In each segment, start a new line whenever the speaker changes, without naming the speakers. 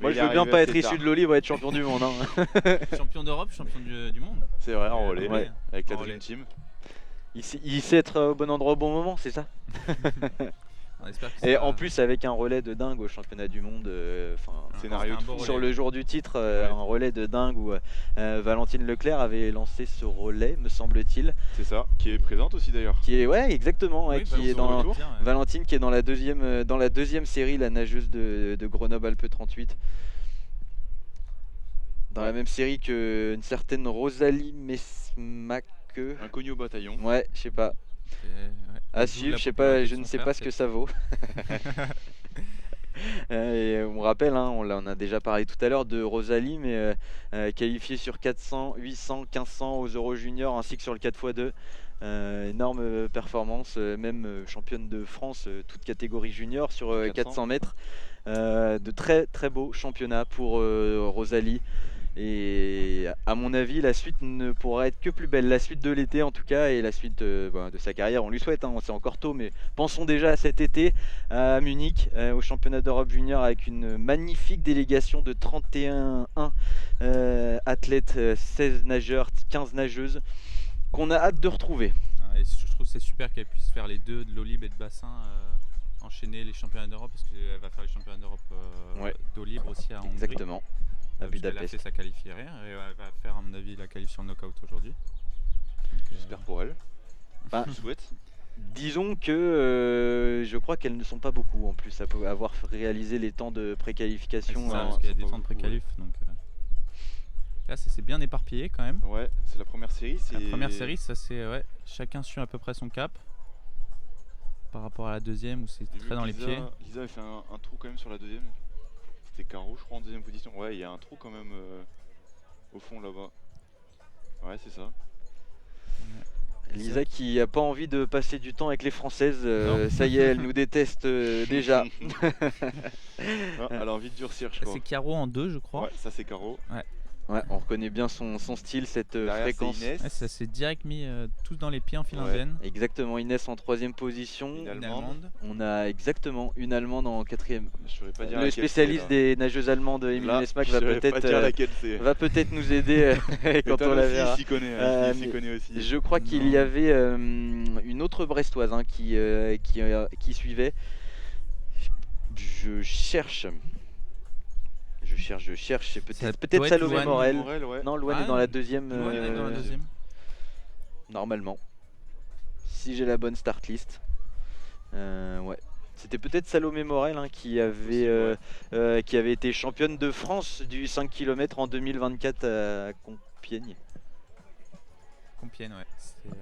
Moi, je veux bien pas être issu de l'eau libre et être champion du monde. Hein.
Champion d'Europe, champion du monde.
C'est vrai, en relais,
ouais.
avec la
En
Dream
relais.
Team.
Il sait être au bon endroit au bon moment, c'est ça.
On espère que
Et
ça-
en plus, avec un relais de dingue au championnat du monde,
Scénario
un
de
beau
fou.
sur
relais.
le jour du titre,
Ouais.
un relais de dingue où Valentine Leclerc avait lancé ce relais, me semble-t-il.
C'est ça, qui est présente aussi d'ailleurs.
Qui est, ouais, exactement, ouais,
Oui,
qui
Valentine
est dans
Leclerc, ouais.
Valentine qui est dans la deuxième série, la nageuse de Grenoble Alpes 38. Dans la même série que une certaine Rosalie Mesmaque.
Inconnu au bataillon.
Ouais, je sais pas.
Ouais.
À
Elle joue de
suivre,
la
je sais pas,
popularité
je
de
ne
son
sais
frère,
pas ce que ça vaut. Et on rappelle, hein, on a déjà parlé tout à l'heure de Rosalie, mais qualifiée sur 400, 800, 1500 aux Euro Juniors ainsi que sur le 4x2. Énorme performance, même championne de France, toute catégorie junior sur 400 mètres. De très très beaux championnats pour Rosalie. Et à mon avis, la suite ne pourra être que plus belle. La suite de l'été en tout cas, et la suite de sa carrière, on lui souhaite, hein, c'est encore tôt, mais pensons déjà à cet été à Munich, au championnat d'Europe junior, avec une magnifique délégation de 31 athlètes, 16 nageurs, 15 nageuses, qu'on a hâte de retrouver.
Et je trouve que c'est super qu'elle puisse faire les deux, de l'eau libre et de bassin, enchaîner les championnats d'Europe, parce qu'elle va faire les championnats d'Europe
Ouais.
d'eau libre aussi à Hongrie.
Exactement, à
Elle a
Budapest.
fait sa qualif hier, et elle va faire à mon avis la qualif sur knockout aujourd'hui.
J'espère pour elle.
Enfin,
Je souhaite.
disons que je crois qu'elles ne sont pas beaucoup en plus à avoir réalisé les temps de préqualification.
C'est ça,
non,
parce qu'il y a
c'est
des
pas
temps de
beaucoup,
pré-qualif. Donc, là, ça s'est bien éparpillé quand même.
Ouais, c'est la première série.
La première série, ça c'est chacun suit à peu près son cap par rapport à la deuxième où c'est
J'ai vu
très dans
que
les
Lisa-
pieds.
Lisa avait fait un trou quand même sur la deuxième. C'était Caro, je crois, en deuxième position. Ouais, il y a un trou quand même au fond là-bas. Ouais, c'est ça.
Lisa qui a pas envie de passer du temps avec les Françaises,
Non.
ça y est, elle nous déteste déjà.
Ah, elle a envie de durcir, je crois.
C'est Caro en 2, je crois.
Ouais, ça c'est Caro.
Ouais, on reconnaît bien son style, cette
Derrière, c'est
fréquence.
Inès.
Ouais, ça s'est direct mis tous dans les pieds en fil
Ouais.
indienne.
Exactement, Inès en troisième position.
Une
Une
Allemande.
allemande.
On a exactement une Allemande en quatrième.
Je saurais pas dire
Le
laquelle
spécialiste
c'est, là.
des nageuses allemandes, Émilie
Là,
Mesmack,
je
va
saurais pas dire
peut-être
laquelle c'est.
nous aider quand
Ethan
on la
aussi,
verra.
il s'y connaît, hein, il s'y
mais
connaît aussi.
Je crois qu'il y
Non.
avait une autre Brestoise qui suivait. Je cherche. C'est
Ça
peut-être
doit être
Salomé
Louane.
Morel.
Morel, ouais.
Non, Louane
Ah,
est dans la deuxième.
Louane est dans la deuxième.
Normalement. Si j'ai la bonne start list. Ouais. C'était peut-être Salomé Morel, hein, qui avait été championne de France du 5 km en 2024 à Compiègne.
Compiègne, ouais. C'était,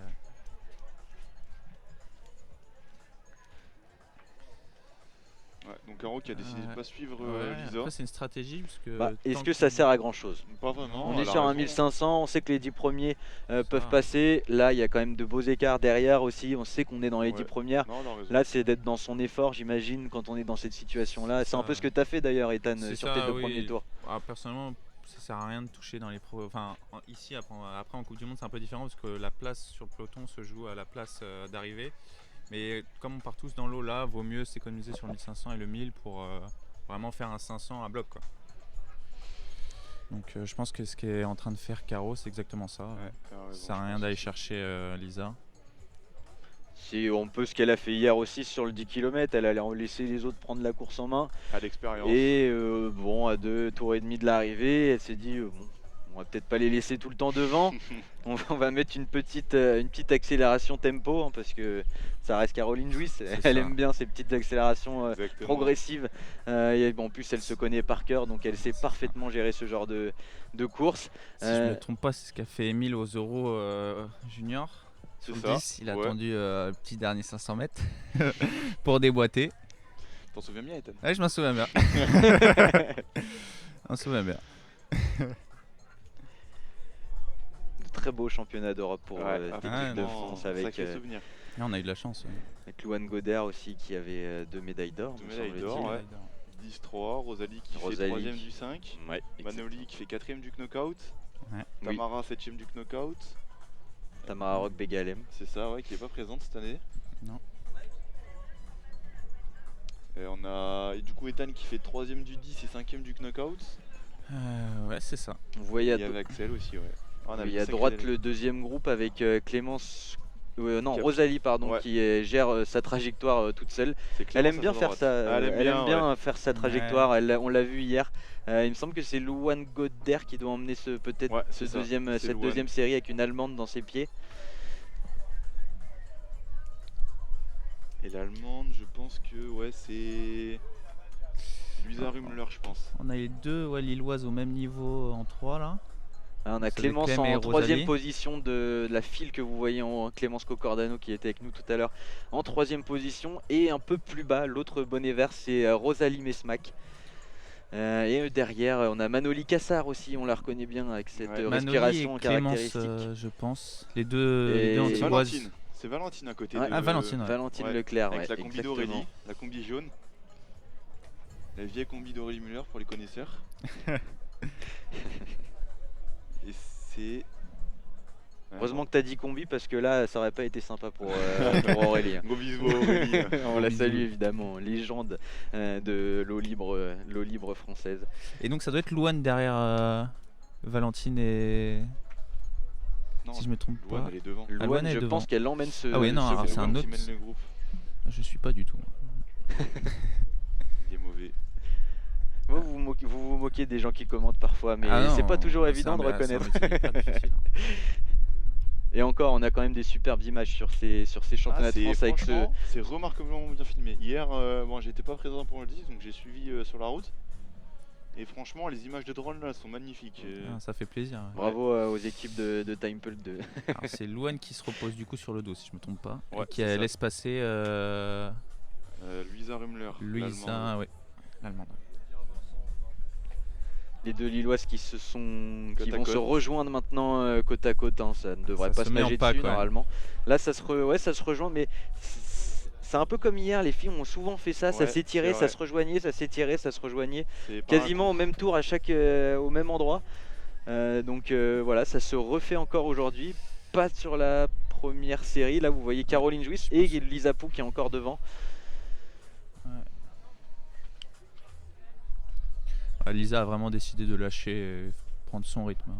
Ouais, donc Caro qui a décidé de pas suivre
ouais,
Lisa.
après, c'est une stratégie parce que.
Est-ce
tant
que ça sert à grand chose?
Pas vraiment.
On est
elle a
sur un
raison.
1500, on sait que les 10 premiers peuvent
Ça.
passer. Là, il y a quand même de beaux écarts derrière aussi. On sait qu'on est dans les 10
Ouais.
premières.
Non, elle a raison.
Là, c'est d'être dans son effort, j'imagine, quand on est dans cette situation-là. C'est un peu ce que tu as fait d'ailleurs, Ethan,
C'est
sur
ça,
tes deux
oui.
premiers tours.
Personnellement, ça sert à rien de toucher dans les pros. Enfin, ici, après en Coupe du Monde, c'est un peu différent parce que la place sur le peloton se joue à la place d'arrivée. Mais comme on part tous dans l'eau là, vaut mieux s'économiser sur le 1500 et le 1000 pour vraiment faire un 500 à bloc, quoi. Donc je pense que ce qu'est en train de faire Caro, c'est exactement ça.
Ouais, t'as raison,
Ça sert à
je
rien
pense
d'aller
aussi.
chercher Lisa.
Si on peut, ce qu'elle a fait hier aussi sur le 10 km, elle allait laisser les autres prendre la course en main.
À l'expérience.
Et à 2 tours et demi de l'arrivée, elle s'est dit bon, on va peut-être pas les laisser tout le temps devant. On va mettre une petite accélération tempo, hein, parce que ça reste Caroline Jouisse. Elle
ça.
aime bien ces petites accélérations
Exactement.
progressives. Et en plus, elle se connaît par cœur, donc elle sait parfaitement gérer ce genre de course.
Si je me trompe pas, c'est ce qu'a fait Emile aux Euros Junior.
C'est
Sur le
ça.
10, il a
Ouais.
attendu le petit dernier 500 mètres pour déboîter.
T'en souviens bien, Ethan?
Ouais, je m'en souviens bien. On se souvient bien.
De très beau championnat d'Europe pour
Ouais,
cette
ah,
équipe de
non,
France avec,
Sacré souvenir.
Là, on a eu de la chance. Ouais.
avec Louane Godard aussi qui avait 2 médailles d'or.
2
me
médailles
semble-t-il.
d'or, ouais. 10-3, Rosalie qui
Rosalie.
fait 3ème du 5.
Ouais,
Manoli qui fait 4ème du knockout.
Ouais.
Oui.
Tamara 7ème du knockout.
Tamara Rock Begalem.
C'est ça, ouais, qui est pas présente cette année.
Non.
Et on a du coup Ethan qui fait 3ème du 10 et 5ème du knockout.
Ouais, c'est ça.
Vous voyez
Et il y avait Axel aussi, ouais. Ah, on avait
il y
une
a à
sacrée
droite
délai.
le deuxième groupe avec Clémence. Non,
Qui a-
Rosalie, pardon,
Ouais.
qui gère sa trajectoire toute seule.
C'est
Elle
Clémence
aime
à
bien
sa
faire
droite.
ça.
Ah,
Elle aime
ouais.
bien faire sa trajectoire. On l'a vu hier. Il me semble que c'est Louane Godder qui doit emmener peut-être
Ouais, c'est ça. C'est
cette
Louane.
deuxième série avec une Allemande dans ses pieds.
Et l'allemande, je pense que ouais, c'est Luisa Rumler, je pense.
On a les deux lilloises au même niveau en 3 là.
On a
Ça doit être
Clémence
Clem et
en troisième
Rosalie.
position de la file que vous voyez en Clémence Cocordano qui était avec nous tout à l'heure en troisième position. Et un peu plus bas, l'autre bonnet vert, c'est Rosalie Mesmac. Et derrière, on a Manoli Cassar aussi, on la reconnaît bien avec cette
Ouais.
Manoli
respiration
et Clémence,
caractéristique.
je pense. Les deux
Et
antilloises.
Valentine. C'est Valentine à côté
Ouais.
de...
Ah, Valentine, ouais.
Valentine
Ouais,
Leclerc,
avec
ouais,
la combi
exactement.
d'Aurélie, la combi jaune. La vieille combi d'Aurélie Muller pour les connaisseurs. Et c'est...
Heureusement que t'as dit combi parce que là ça aurait pas été sympa pour Aurélie.
Gros bisous à Aurélie.
On la
bisous.
salue évidemment, légende de l'eau libre française.
Et donc ça doit être Louane derrière Valentine et...
Non,
si je me trompe
Louane,
pas.
elle est devant.
Louane
Louane,
est
je
devant.
pense qu'elle emmène ce.
Ah oui, non,
ce
alors
groupe.
c'est un
Louane
autre.
qui mène le groupe.
Je suis pas du tout.
Il est mauvais.
Vous vous moquez des gens qui commentent parfois, mais
Ah non,
c'est pas toujours
c'est
évident de
c'est
reconnaître.
métier hyper difficile, hein.
Et encore, on a quand même des superbes images sur ces championnats de France avec ce.
Franchement, c'est remarquablement bien filmé. Hier, bon, j'étais pas présent pour le 10, donc j'ai suivi sur la route. Et franchement, les images de drone là sont magnifiques.
Ah, ça fait plaisir. Ouais.
Bravo aux équipes de Timepult 2.
Alors, c'est Louane qui se repose du coup sur le dos, si je me trompe pas.
Ouais,
et qui
c'est ça.
laisse passer
Luisa Rumler.
Luisa, ouais, l'allemande.
Les deux Lilloises qui
Côte à
vont se
côte.
rejoindre maintenant côte à côte, hein, ça ne devrait
Ça
pas
se
se
met en
nager
pas,
dessus
quand même.
normalement. Là ça se rejoint, mais c'est un peu comme hier, les filles ont souvent fait ça, ça
Ouais,
s'étirait,
c'est
ça
vrai.
se rejoignait, ça s'étirait, ça se rejoignait,
C'est pas un
quasiment
coup.
au même tour à au même endroit. Donc voilà, ça se refait encore aujourd'hui, pas sur la première série, là vous voyez Caroline Jouisse et Lisa Pou qui est encore devant.
Ah, Lisa a vraiment décidé de lâcher et prendre son rythme.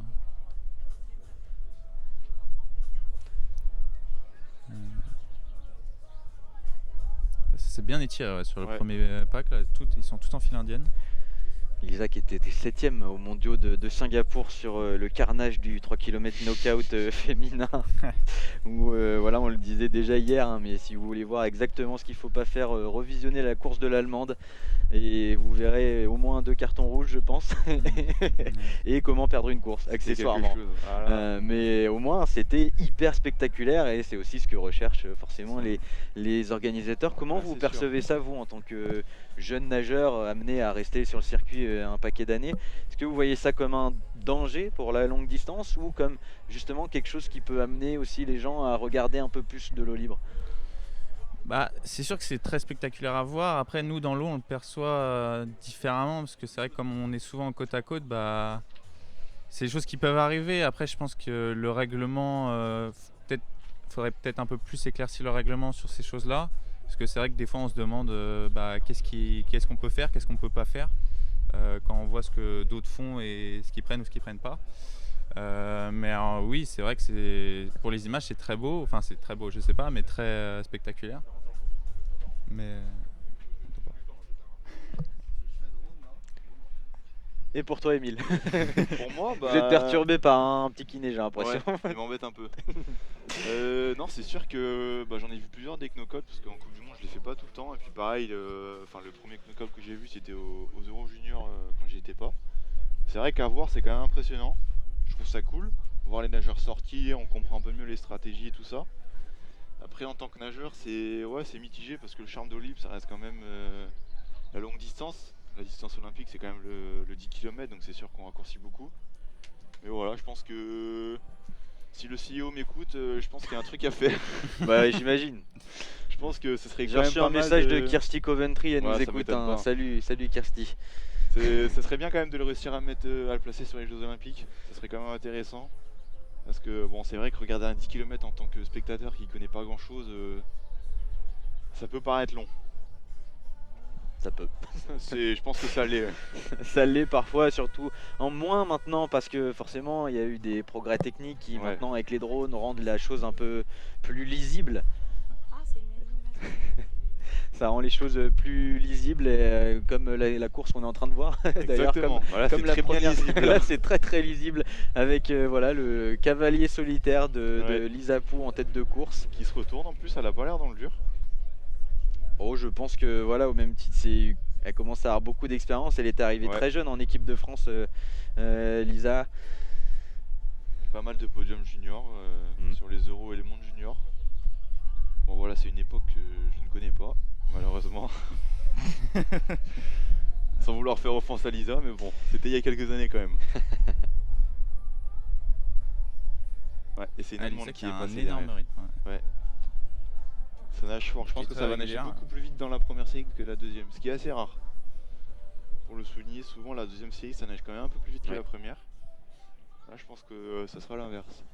Ça s'est bien étiré ouais, sur le
Ouais.
premier pack, là, ils sont tous en file indienne.
Lisa qui était 7ème aux mondiaux de Singapour sur le carnage du 3 km knockout féminin. Où voilà, on le disait déjà hier, hein, mais si vous voulez voir exactement ce qu'il ne faut pas faire, revisionnez la course de l'Allemande et vous verrez au moins 2 cartons rouges, je pense. Et comment perdre une course,
C'est quelque
accessoirement.
chose. Voilà.
Mais au moins c'était hyper spectaculaire et c'est aussi ce que recherchent forcément les organisateurs. Comment
Ah,
vous
c'est
percevez ça vous en tant que jeune nageur amené à rester sur le circuit un paquet d'années? Est-ce que vous voyez ça comme un danger pour la longue distance ou comme justement quelque chose qui peut amener aussi les gens à regarder un peu plus de l'eau libre?
Bah, c'est sûr que c'est très spectaculaire à voir. Après, nous, dans l'eau, on le perçoit différemment parce que c'est vrai que comme on est souvent côte à côte, bah, c'est des choses qui peuvent arriver. Après, je pense que le règlement, faudrait peut-être un peu plus éclaircir le règlement sur ces choses-là. Parce que c'est vrai que des fois, on se demande bah, qu'est-ce qu'on peut faire, qu'est-ce qu'on peut pas faire quand on voit ce que d'autres font et ce qu'ils prennent ou ce qu'ils prennent pas. Mais alors, oui, c'est vrai que pour les images, c'est très beau. Enfin, c'est très beau, je sais pas, mais très spectaculaire. Mais
Et pour toi, Émile?
Pour moi, bah...
Vous êtes perturbé par un petit kiné, j'ai l'impression.
Ouais, il m'embête un peu. Non, c'est sûr que bah, j'en ai vu plusieurs des knockout parce qu'en Coupe du Monde je les fais pas tout le temps. Et puis pareil, le premier knockout que j'ai vu c'était aux Euro Junior quand j'y étais pas. C'est vrai qu'à voir c'est quand même impressionnant. Je trouve ça cool. Voir les nageurs sortir, on comprend un peu mieux les stratégies et tout ça. Après en tant que nageur c'est mitigé parce que le charme d'Olympe ça reste quand même la longue distance. La distance olympique c'est quand même le 10 km donc c'est sûr qu'on raccourcit beaucoup. Mais voilà, je pense que si le CEO m'écoute, je pense qu'il y a un truc à faire.
Bah, j'imagine.
Je pense que ce serait
J'ai
quand même
reçu
pas
un
mal
message de Kirsty Coventry, elle
Ouais,
nous
ça
écoute.
m'étonne
Hein.
pas.
Salut Kirsty.
Ça serait bien quand même de le réussir à le placer sur les Jeux Olympiques. Ça serait quand même intéressant. Parce que bon, c'est vrai que regarder un 10 km en tant que spectateur qui connaît pas grand chose, ça peut paraître long.
Ça peut.
Je pense que ça l'est. Ouais.
Ça l'est parfois, surtout en moins maintenant, parce que forcément il y a eu des progrès techniques qui maintenant avec les drones rendent la chose un peu plus lisible.
Ah, c'est une
Ça rend les choses plus lisibles, et, comme la course qu'on est en train de voir. D'ailleurs,
Exactement. Voilà,
comme
c'est
la
très bien
première,
lisible.
là c'est très lisible avec voilà, le cavalier solitaire de Lisa Pou en tête de course.
Qui se retourne en plus, elle a pas l'air dans le dur.
Oh, je pense que voilà, au même titre, elle commence à avoir beaucoup d'expérience. Elle est arrivée très jeune en équipe de France, Lisa.
Pas mal de podiums juniors sur les Euros et les mondes juniors. Bon voilà, c'est une époque que je ne connais pas, malheureusement. Sans vouloir faire offense à Lisa, mais bon, c'était il y a quelques années quand même. Ouais, et c'est une Allemande qui est passée derrière.
Un énorme rythme.
Ouais. Ça nage fort. Je pense que ça va nager beaucoup plus vite dans la première série que la deuxième, ce qui est assez rare. Pour le souligner, souvent la deuxième série ça nage quand même un peu plus vite que la première. Là je pense que ça sera l'inverse.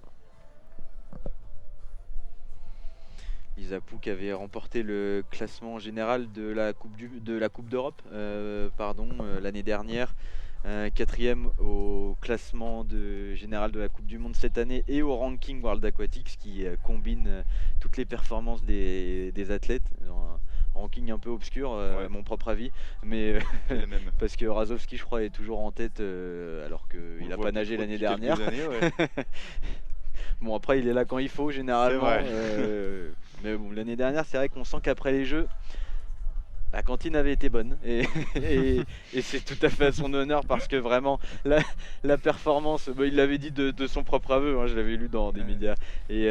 Lisa Pou qui avait remporté le classement général de la Coupe d'Europe l'année dernière. 4ème au classement général de la Coupe du Monde cette année et au ranking World Aquatics qui combine toutes les performances des athlètes. Un ranking un peu obscur, à mon propre avis, mais parce que Razowski je crois est toujours en tête alors qu'il n'a pas nagé l'année dernière. Bon, après il est là quand il faut généralement, mais bon, l'année dernière c'est vrai qu'on sent qu'après les Jeux la cantine avait été bonne et c'est tout à fait à son honneur parce que vraiment la performance, il l'avait dit de son propre aveu, hein, je l'avais lu dans des médias, et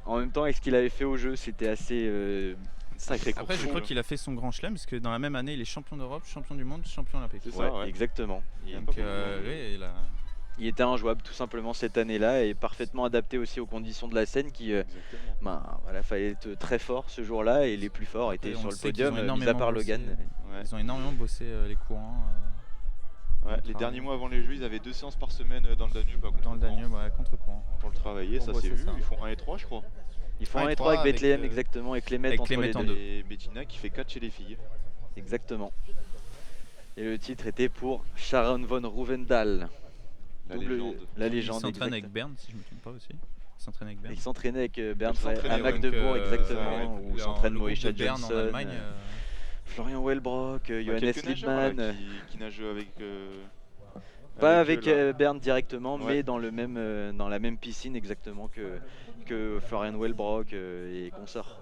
en même temps avec ce qu'il avait fait au jeu c'était assez sacré.
Après je crois qu'il a fait son grand chelem parce que dans la même année il est champion d'Europe, champion du monde, champion olympique.
C'est ça,
exactement.
Donc
il était injouable tout simplement cette année-là et parfaitement adapté aussi aux conditions de la scène qui fallait être très fort ce jour-là et les plus forts étaient sur le podium, mis à part Logan.
Ils ont énormément bossé les courants.
Les derniers mois avant les Jeux, ils avaient 2 séances par semaine dans le Danube.
Contre-courant.
Pour le travailler, ça c'est vu. Ils font 1 et 3 je crois.
Ils font 1 et 3 avec Bethléem exactement et Clémet entre les deux.
Et Bettina qui fait 4 chez les filles.
Exactement. Et le titre était pour Sharon von Rouwendahl. La légende.
Il s'entraîne avec Bern, si je ne me trompe pas aussi.
Il s'entraînait avec Bern à Magdebourg, exactement, où s'entraîne Moesha Johnson,
en Allemagne,
Florian Wellbrock, Johannes Liebmann.
Qui nagent avec.
Pas avec Bern directement, mais dans la même piscine exactement que Florian Wellbrock et consorts.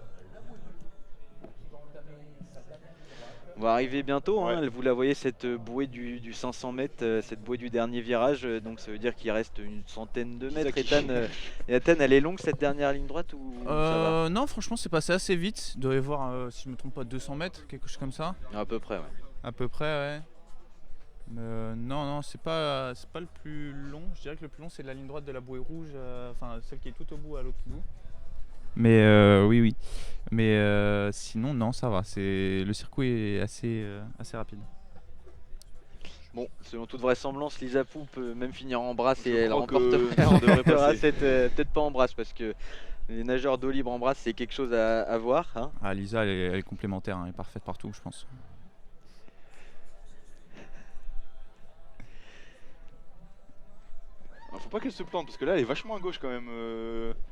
On va arriver bientôt, hein. Vous la voyez cette bouée du 500 mètres, cette bouée du dernier virage, donc ça veut dire qu'il reste une centaine de mètres. Ethan, elle est longue cette dernière ligne droite ou ça va?
Non, franchement c'est passé assez vite, il doit y avoir, si je me trompe pas, 200 mètres, quelque chose comme ça.
À peu près,
À peu près, ouais. Non, c'est pas le plus long, je dirais que le plus long c'est la ligne droite de la bouée rouge, celle qui est tout au bout à l'autre bout. Mais oui. Mais sinon, non, ça va. Le circuit est assez rapide.
Bon, selon toute vraisemblance, Lisa Pou peut même finir en brasse et elle remportera peut-être pas en brasse parce que les nageurs d'eau libre en brasse, c'est quelque chose à voir. Hein.
Ah, Lisa, elle est complémentaire, elle est parfaite partout, je pense.
Faut pas qu'elle se plante parce que là elle est vachement à gauche quand même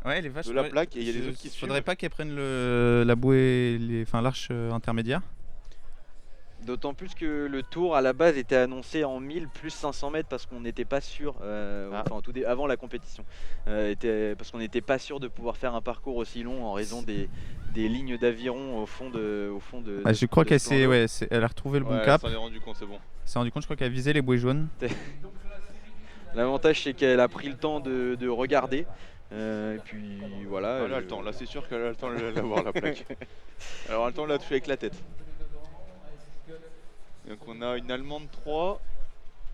elle est vachement
de la plaque et il y a des autres qui suivent.
Faudrait pas qu'elle prenne la bouée, l'arche intermédiaire.
D'autant plus que le tour à la base était annoncé en 1000 plus 500 mètres parce qu'on n'était pas sûr, avant la compétition, parce qu'on n'était pas sûr de pouvoir faire un parcours aussi long en raison des lignes d'aviron au fond de.
Je crois qu'elle elle a retrouvé le bon cap.
Elle s'en est rendu compte, c'est bon.
Elle s'est rendu compte, je crois qu'elle a visé les bouées jaunes.
L'avantage c'est qu'elle a pris le temps de regarder. Et puis voilà.
Elle a le temps, là c'est sûr qu'elle a le temps de voir la plaque. Elle aura le temps de la toucher avec la tête. Donc on a une Allemande 3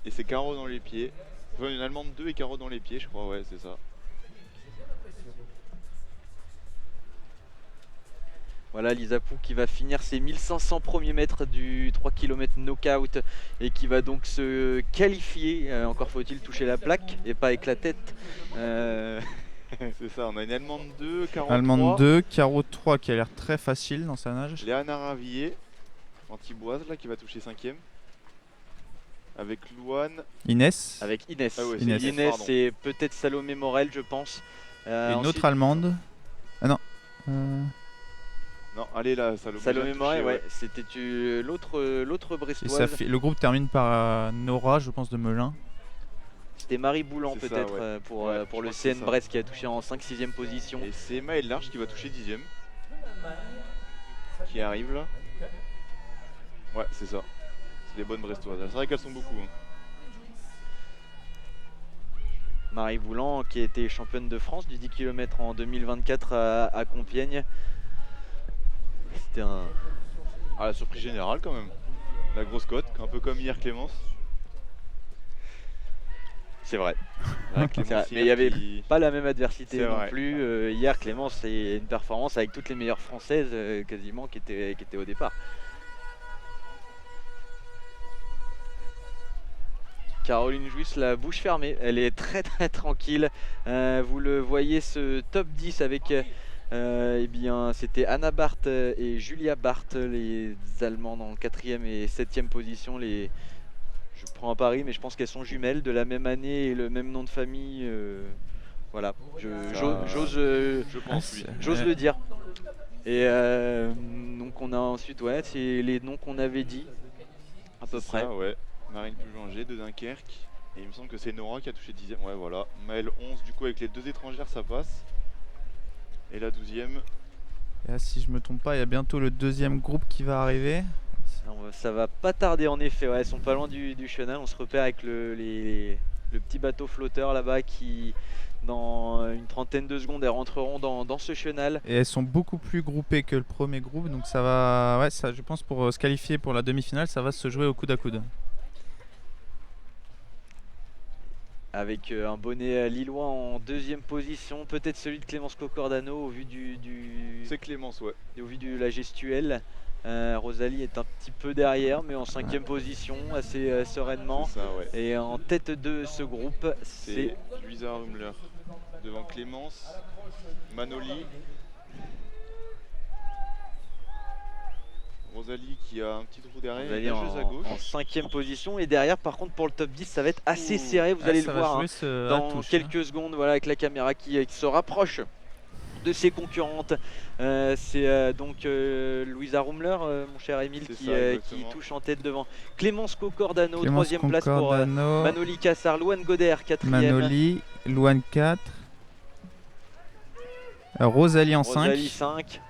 et c'est carreau dans les pieds. Enfin, une Allemande 2 et carreau dans les pieds, je crois, c'est ça.
Voilà Lisa Pou qui va finir ses 1500 premiers mètres du 3 km knockout et qui va donc se qualifier. Encore faut-il toucher la plaque et pas avec la tête.
C'est ça, on a une Allemande 2, carreau 3.
Allemande 2, carreau 3 qui a l'air très facile dans sa nage.
Léana Ravillier. Antiboise là qui va toucher 5ème. Avec Louane.
Inès.
Avec Inès.
Ah ouais,
Inès.
Inès
pardon.
et peut-être Salomé Morel, je pense.
Et une
Ensuite,
autre allemande. Ah non.
Non, allez là,
Salomé Morel, ouais. C'était l'autre
Et
brestoise.
le groupe termine par Nora, je pense, de Melun.
C'était Marie Boulan
C'est ça,
peut-être
ouais.
pour
Ouais,
pour
je
le
crois que c'est
CN
ça.
Brest qui a touché en 5-6ème position.
Et c'est Maëlle Large qui va toucher 10ème. Qui arrive là. Ouais, c'est ça. C'est les bonnes brestoises. C'est vrai qu'elles sont beaucoup. Hein.
Marie Boulan qui a été championne de France du 10 km en 2024 à Compiègne. C'était un...
Ah, la surprise générale quand même. La grosse cote, un peu comme hier Clémence.
C'est vrai.
Ouais,
C'est vrai.
Clémence
Mais il y
hier
avait
qui-
pas la même adversité
C'est
non
vrai.
plus. Hier, Clémence, c'est une performance avec toutes les meilleures françaises quasiment qui étaient au départ. Caroline Jouisse, la bouche fermée, elle est très très tranquille. Vous le voyez, ce top 10 avec, eh bien, c'était Anna Barth et Julia Barth, les Allemandes en 4e et 7e position. Je prends un pari, mais je pense qu'elles sont jumelles de la même année et le même nom de famille. Voilà, j'ose
Je pense, oui.
j'ose le dire. Et donc on a ensuite, ouais, c'est les noms qu'on avait dit à peu
C'est
près.
ça, ouais. Marine Pujangé de Dunkerque. Et il me semble que c'est Nora qui a touché 10ème. Ouais, voilà. Maëlle 11, du coup, avec les 2 étrangères, ça passe. Et la 12ème.
Et là, si je me trompe pas, il y a bientôt le deuxième groupe qui va arriver.
Ça va pas tarder en effet, ouais, elles sont pas loin du chenal. On se repère avec le petit bateau flotteur là-bas qui, dans une trentaine de secondes, elles rentreront dans ce chenal.
Et elles sont beaucoup plus groupées que le premier groupe. Donc ça va. Ouais, ça, je pense pour se qualifier pour la demi-finale, ça va se jouer au coude à coude.
Avec un bonnet lillois en 2e position, peut-être celui de Clémence Cocordano au vu
C'est Clémence, ouais.
au vu de la gestuelle. Rosalie est un petit peu derrière, mais en 5e position, assez sereinement.
C'est ça, ouais.
Et en tête de ce groupe, c'est
C'est Luisa Rumler. Devant Clémence, Manoli. Rosalie qui a un petit trou derrière.
Rosalie
Et nageuse à gauche.
en 5e position. Et derrière, par contre, pour le top 10, ça va être assez
Ouh.
serré. Vous
Ah,
allez
ça
le
va
voir
jouer
hein,
à la
dans
touche, hein.
quelques secondes, voilà, avec la caméra qui se rapproche de ses concurrentes. C'est donc Louisa Rumler, mon cher Émile,
C'est
qui
ça,
qui
exactement.
touche en tête devant Clémence Cocordano,
Clémence
3e place pour
Concordano,
Manoli Cassar, Louane Godert, 4e.
Manoli, Louane 4. Rosalie en 5.
Rosalie 5.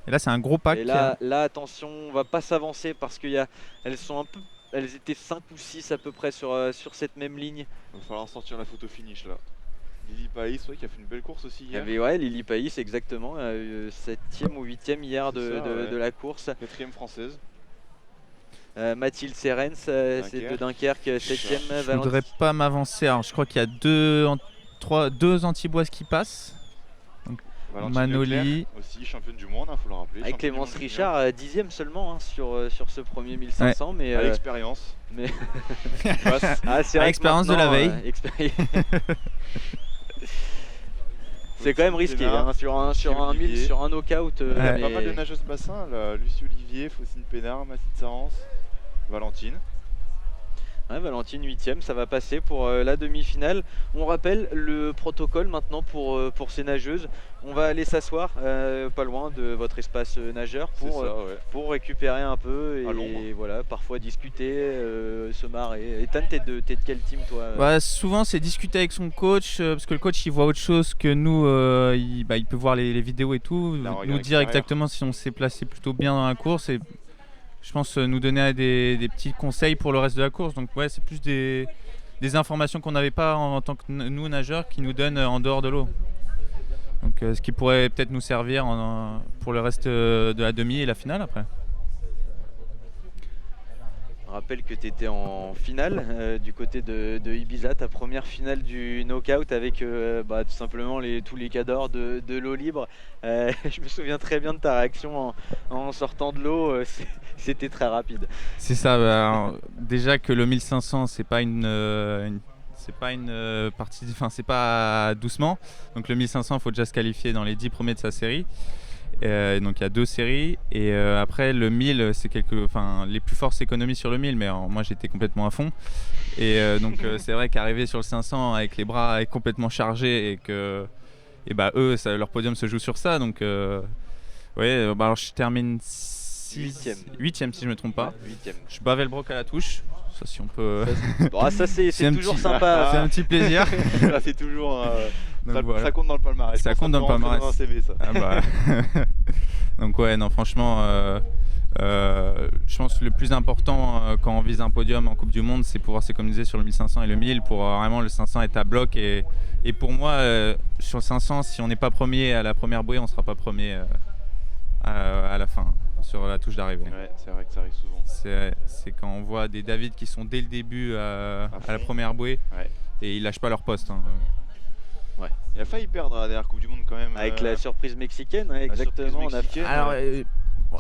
Et là, c'est un gros pack.
Et là, attention, on va pas s'avancer parce elles sont un peu, elles étaient 5 ou 6 à peu près sur cette même ligne.
Il va falloir sortir la photo finish là. Lily Païs, ouais, qui a fait une belle course aussi
Il y
hier.
avait ouais, Lily Païs exactement, 7e ou 8e hier
C'est ça, ouais.
de la course.
4ème française.
Mathilde Serens, c'est de Dunkerque, 7e.
Je voudrais pas m'avancer. Alors, je crois qu'il y a deux antiboises qui passent.
Valentine
Manoli.
Leclerc, aussi championne du monde, faut le rappeler.
Avec
championne du
Clémence
monde
Richard, 10e seulement hein, sur ce premier 1500. Mais,
junior. À l'expérience.
mais...
Passe.
Ah, c'est
À
vrai que
l'expérience de la
maintenant,
veille.
C'est quand même risqué
Pénard,
hein, sur un 1000,
Olivier.
sur un knockout.
Il y a
Ouais.
pas mal de nageuses bassin là. Lucie Olivier, Faucine Pénard, Mathilde Sarance, Valentine.
Ouais, Valentine 8e, ça va passer pour la demi-finale. On rappelle le protocole maintenant pour ces nageuses. On va aller s'asseoir pas loin de votre espace nageur
C'est
pour,
ça, ouais.
pour récupérer un peu
À l'ombre.
et voilà, parfois discuter, se marrer. Ethan, t'es de quel team toi
Bah, souvent, c'est discuter avec son coach parce que le coach il voit autre chose que nous. Il peut voir les vidéos et tout,
Il a un regard
nous dire
extérieur.
exactement si on s'est placé plutôt bien dans la course et je pense nous donner des petits conseils pour le reste de la course. Donc, ouais, c'est plus des informations qu'on n'avait pas en tant que nous nageurs qui nous donnent en dehors de l'eau. Donc, ce qui pourrait peut-être nous servir pour le reste de la demi et la finale après.
Je rappelle que tu étais en finale du côté de Ibiza, ta première finale du knockout avec tout simplement tous les cadors de l'eau libre. Je me souviens très bien de ta réaction en sortant de l'eau, c'était très rapide.
C'est ça. Alors, déjà que le 1500, c'est pas une partie, enfin c'est pas doucement. Donc le 1500, il faut déjà se qualifier dans les 10 premiers de sa série. Donc il y a 2 séries et après le 1000 c'est les plus forts s'économisent sur le 1000 mais moi j'étais complètement à fond et donc c'est vrai qu'arriver sur le 500 avec les bras complètement chargés et que eux leur podium se joue sur ça donc alors je termine 8ème si je me trompe pas.
8ème.
Je bats Velbrock à la touche. Ça, si on peut.
Ça c'est toujours sympa.
C'est un petit plaisir.
Ça, c'est toujours.
Donc, voilà.
Ça compte dans le palmarès.
Ça compte dans le palmarès.
Dans un CV, ça.
Donc ouais, non, franchement, je pense que le plus important quand on vise un podium en Coupe du Monde, c'est pouvoir s'économiser sur le 1500 et le 1000 pour vraiment le 500 être à bloc. Et pour moi, sur le 500, si on n'est pas premier à la première bouée, on ne sera pas premier à la fin, sur la touche d'arrivée.
Ouais, c'est vrai que ça arrive souvent.
C'est quand on voit des David qui sont dès le début à la première bouée et ils lâchent pas leur poste.
Ouais.
Il a failli perdre à la dernière Coupe du Monde quand même.
Avec la surprise mexicaine, exactement.
Alors,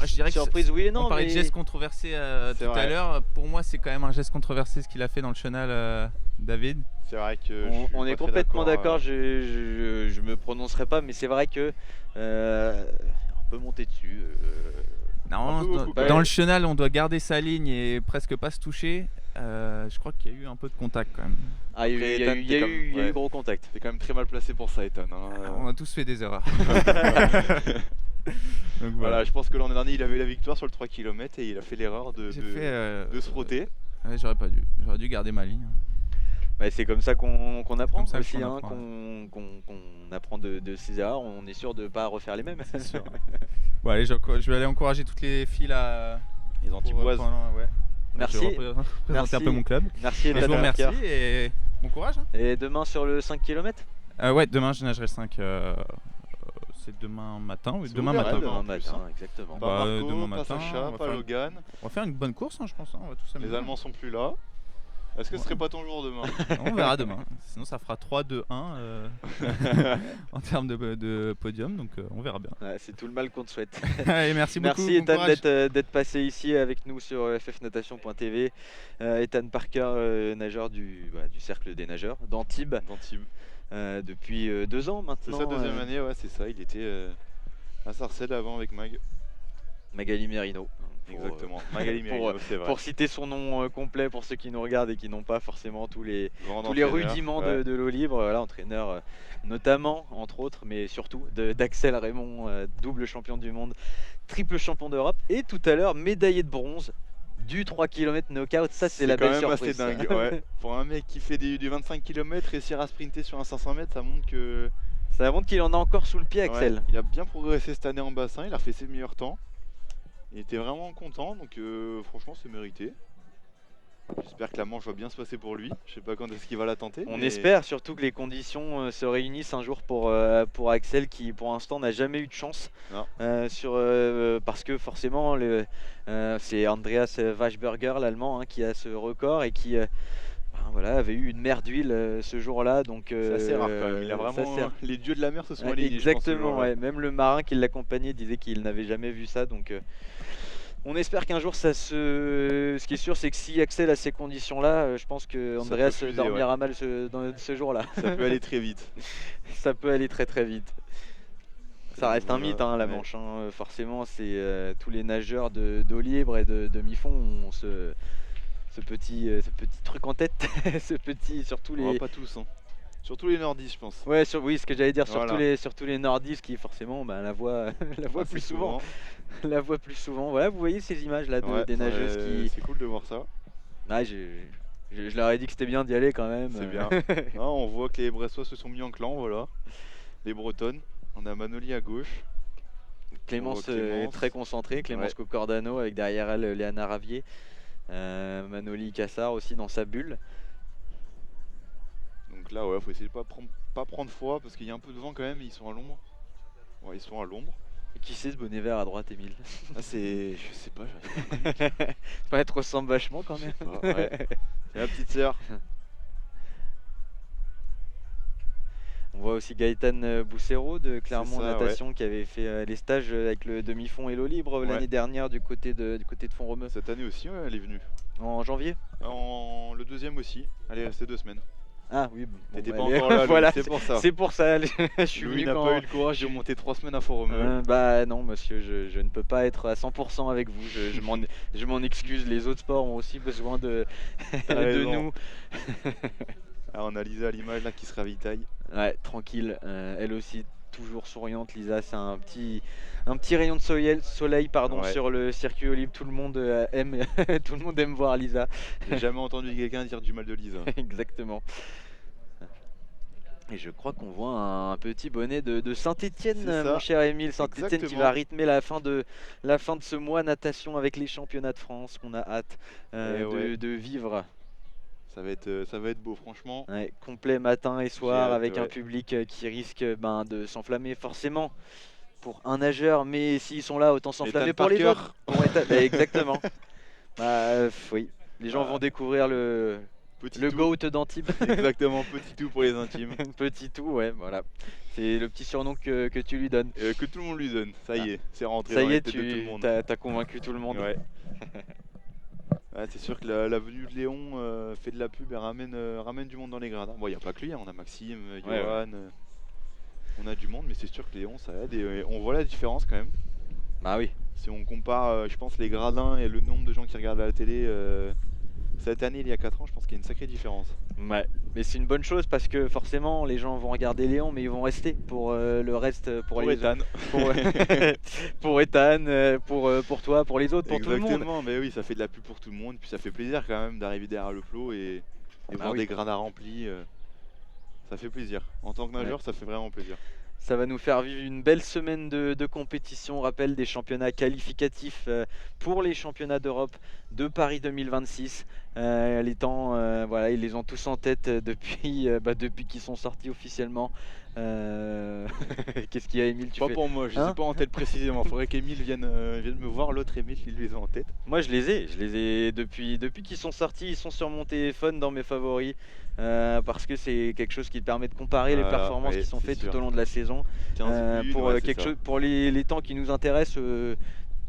je dirais
surprise,
que
oui et non.
On parlait de geste controversé tout à l'heure. Pour moi, c'est quand même un geste controversé ce qu'il a fait dans le chenal, David.
C'est vrai que
on est complètement d'accord. Je me prononcerai pas, mais c'est vrai que un peu monté dessus.
Non, dans le chenal, on doit garder sa ligne et presque pas se toucher. Je crois qu'il y a eu un peu de contact quand même.
Il y a eu gros contact.
T'es quand même très mal placé pour ça, Ethan.
On a tous fait des erreurs.
Donc voilà, je pense que l'an dernier, il avait la victoire sur le 3 km et il a fait l'erreur de se frotter.
Ouais, j'aurais dû garder ma ligne.
C'est comme ça qu'on apprend aussi,
qu'on
apprend de ses erreurs. On est sûr de ne pas refaire les mêmes.
C'est sûr. Bon, allez, je vais aller encourager toutes les filles là.
Les Antiboises.
Merci.
Je vais représenter un peu mon club.
Merci,
je vous remercie et bon courage.
Et demain sur le 5 km
Ouais, demain je nagerai le 5. C'est demain matin. Oui, demain matin.
Demain matin, exactement.
Pas Marco,
demain matin,
pas Sacha, pas Logan.
On va faire une bonne course, je pense. On va tous
les Allemands sont plus là. Est-ce que ce serait pas ton jour demain?
On verra demain. Sinon ça fera 3-2-1 en termes de podium, donc on verra bien.
C'est tout le mal qu'on te souhaite.
Et merci beaucoup.
Merci Ethan d'être passé ici avec nous sur ffnatation.tv. Ethan Parker, nageur du cercle des nageurs d'Antibes. Depuis 2 ans maintenant.
C'est sa 2e année, ouais, c'est ça. Il était à Sarcelles avant avec
Magali Merino.
Exactement, Magali Merino, c'est vrai.
Pour citer son nom complet pour ceux qui nous regardent et qui n'ont pas forcément tous les rudiments de l'eau libre, voilà, entraîneur notamment, entre autres, mais surtout d'Axel Raymond, double champion du monde, triple champion d'Europe et tout à l'heure médaillé de bronze du 3 km knockout. Ça c'est la belle surprise.
C'est quand même assez dingue, ouais. Pour un mec qui fait du 25 km, réussir à sprinter sur un 500 mètres, ça montre qu'il en a encore sous le pied, Axel. Ouais, il a bien progressé cette année en bassin, il a fait ses meilleurs temps. Il était vraiment content, donc franchement c'est mérité. J'espère que la manche va bien se passer pour lui. Je sais pas quand est-ce qu'il va la tenter.
On espère surtout que les conditions se réunissent un jour pour Axel qui pour l'instant n'a jamais eu de chance. Parce que forcément c'est Andreas Waschberger, l'allemand, qui a ce record et qui avait eu une mer d'huile ce jour-là.
C'est assez rare quand même. Il a vraiment les dieux de la mer se sont alignés.
Exactement, ouais. Même le marin qui l'accompagnait disait qu'il n'avait jamais vu ça. Donc on espère qu'un jour ce qui est sûr, c'est que si Axel a ces conditions-là, je pense que Andreas dormira mal ce jour-là.
Ça peut aller très vite.
Ça peut aller très très vite. Ça reste un mythe, la Manche. Forcément, c'est tous les nageurs d'eau libre et de demi-fond ont ce petit truc en tête. Surtout les.
Pas tous. Surtout les nordistes, je pense.
Ouais, oui, ce que j'allais dire, surtout les nordistes qui forcément la voient plus souvent. La voient plus souvent. Voilà, vous voyez ces images là des nageuses qui.
C'est cool de voir ça.
Je leur ai dit que c'était bien d'y aller quand même.
C'est bien. On voit que les Bressois se sont mis en clan, voilà. Les Bretonnes. On a Manoli à gauche.
Clémence est très concentrée. Clémence Cocordano avec derrière elle Léana Ravier. Manoli Cassard aussi dans sa bulle.
Donc là, faut essayer de pas prendre froid parce qu'il y a un peu de vent quand même. Ils sont à l'ombre. Ouais, ils sont à l'ombre.
Et qui c'est ce bonnet vert à droite, Émile?
Je sais pas.
Elle te ressemble vachement quand même.
C'est ma petite sœur.
On voit aussi Gaëtan Boussero de Clermont Natation qui avait fait les stages avec le demi-fond et l'eau libre l'année dernière du côté de Font-Romeu.
Cette année aussi, elle est venue.
En janvier?
Le 2e aussi. Elle est restée 2 semaines.
Ah oui, bon,
T'étais
bah,
pas encore là, Louis,
voilà,
c'est pour ça.
c'est pour ça. Je suis
Louis
venu
n'a
quand.
pas eu le courage de monter 3 semaines à Fort-Romeu.
Bah non, monsieur, je ne peux pas être à 100% avec vous. Je m'en excuse. Les autres sports ont aussi besoin de,
T'as
de
raison.
nous.
Ah, on a Lisa à l'image là qui se ravitaille.
Ouais, tranquille. Elle aussi, toujours souriante. Lisa, c'est un petit rayon de soleil pardon,
Ouais.
sur le circuit Olympe. Tout le monde aime, tout le monde aime voir Lisa.
J'ai jamais entendu quelqu'un dire du mal de Lisa.
Exactement. Et je crois qu'on voit un petit bonnet de Saint-Étienne,
C'est ça.
mon cher Émile. Saint-Étienne qui
Exactement.
va rythmer la fin de ce mois natation avec les championnats de France qu'on a hâte
ouais.
de vivre.
Ça va être beau, franchement.
Ouais, complet matin et soir
hâte,
avec un
ouais.
public qui risque de s'enflammer forcément pour un nageur, mais s'ils sont là, autant s'enflammer
Ethan
pour les
Parker.
autres. Bah, exactement. Oui, les gens
Voilà.
vont découvrir le
Petit tout.
GOAT d'Antibes.
Exactement, petit tout pour les intimes.
Petit tout, ouais, voilà. C'est le petit surnom que tu lui donnes.
Que tout le monde lui donne. Ça y est, c'est rentré
Ça
dans
y
les
est,
têtes de tout le monde.
t'as convaincu tout le monde.
Ouais. Ouais, c'est sûr que la venue de Léon fait de la pub et ramène du monde dans les gradins. Bon, il n'y a pas que lui, hein, on a Maxime,
Ouais,
Johan, on a du monde, mais c'est sûr que Léon ça aide et on voit la différence quand même.
Bah oui.
Si on compare, je pense, les gradins et le nombre de gens qui regardent la télé cette année, il y a 4 ans, je pense qu'il y a une sacrée différence.
Ouais, mais c'est une bonne chose parce que forcément les gens vont regarder Léon, mais ils vont rester pour le reste, pour les
Ethan.
pour, pour Ethan, pour toi, pour les autres, pour tout le monde.
Exactement, mais oui, ça fait de la pub pour tout le monde, puis ça fait plaisir quand même d'arriver derrière le flot et voir
oui.
des gradins remplis. Ça fait plaisir. En tant que nageur, ça fait vraiment plaisir.
Ça va nous faire vivre une belle semaine de compétition. On rappelle des championnats qualificatifs pour les championnats d'Europe de Paris 2026. Les temps, voilà, ils les ont tous en tête depuis qu'ils sont sortis officiellement. Qu'est-ce qu'il y a, Émile?
Pas pour moi, je
Hein
sais pas en tête précisément. Faudrait qu'Emile vienne me voir, l'autre Emile, il les a en tête.
Moi, je les ai depuis qu'ils sont sortis. Ils sont sur mon téléphone dans mes favoris parce que c'est quelque chose qui te permet de comparer les
Voilà,
performances
ouais,
qui sont
c'est
faites
sûr.
tout au long de la saison.
15 buts,
Pour
ouais, c'est
quelque
ça.
chose, pour les temps qui nous intéressent.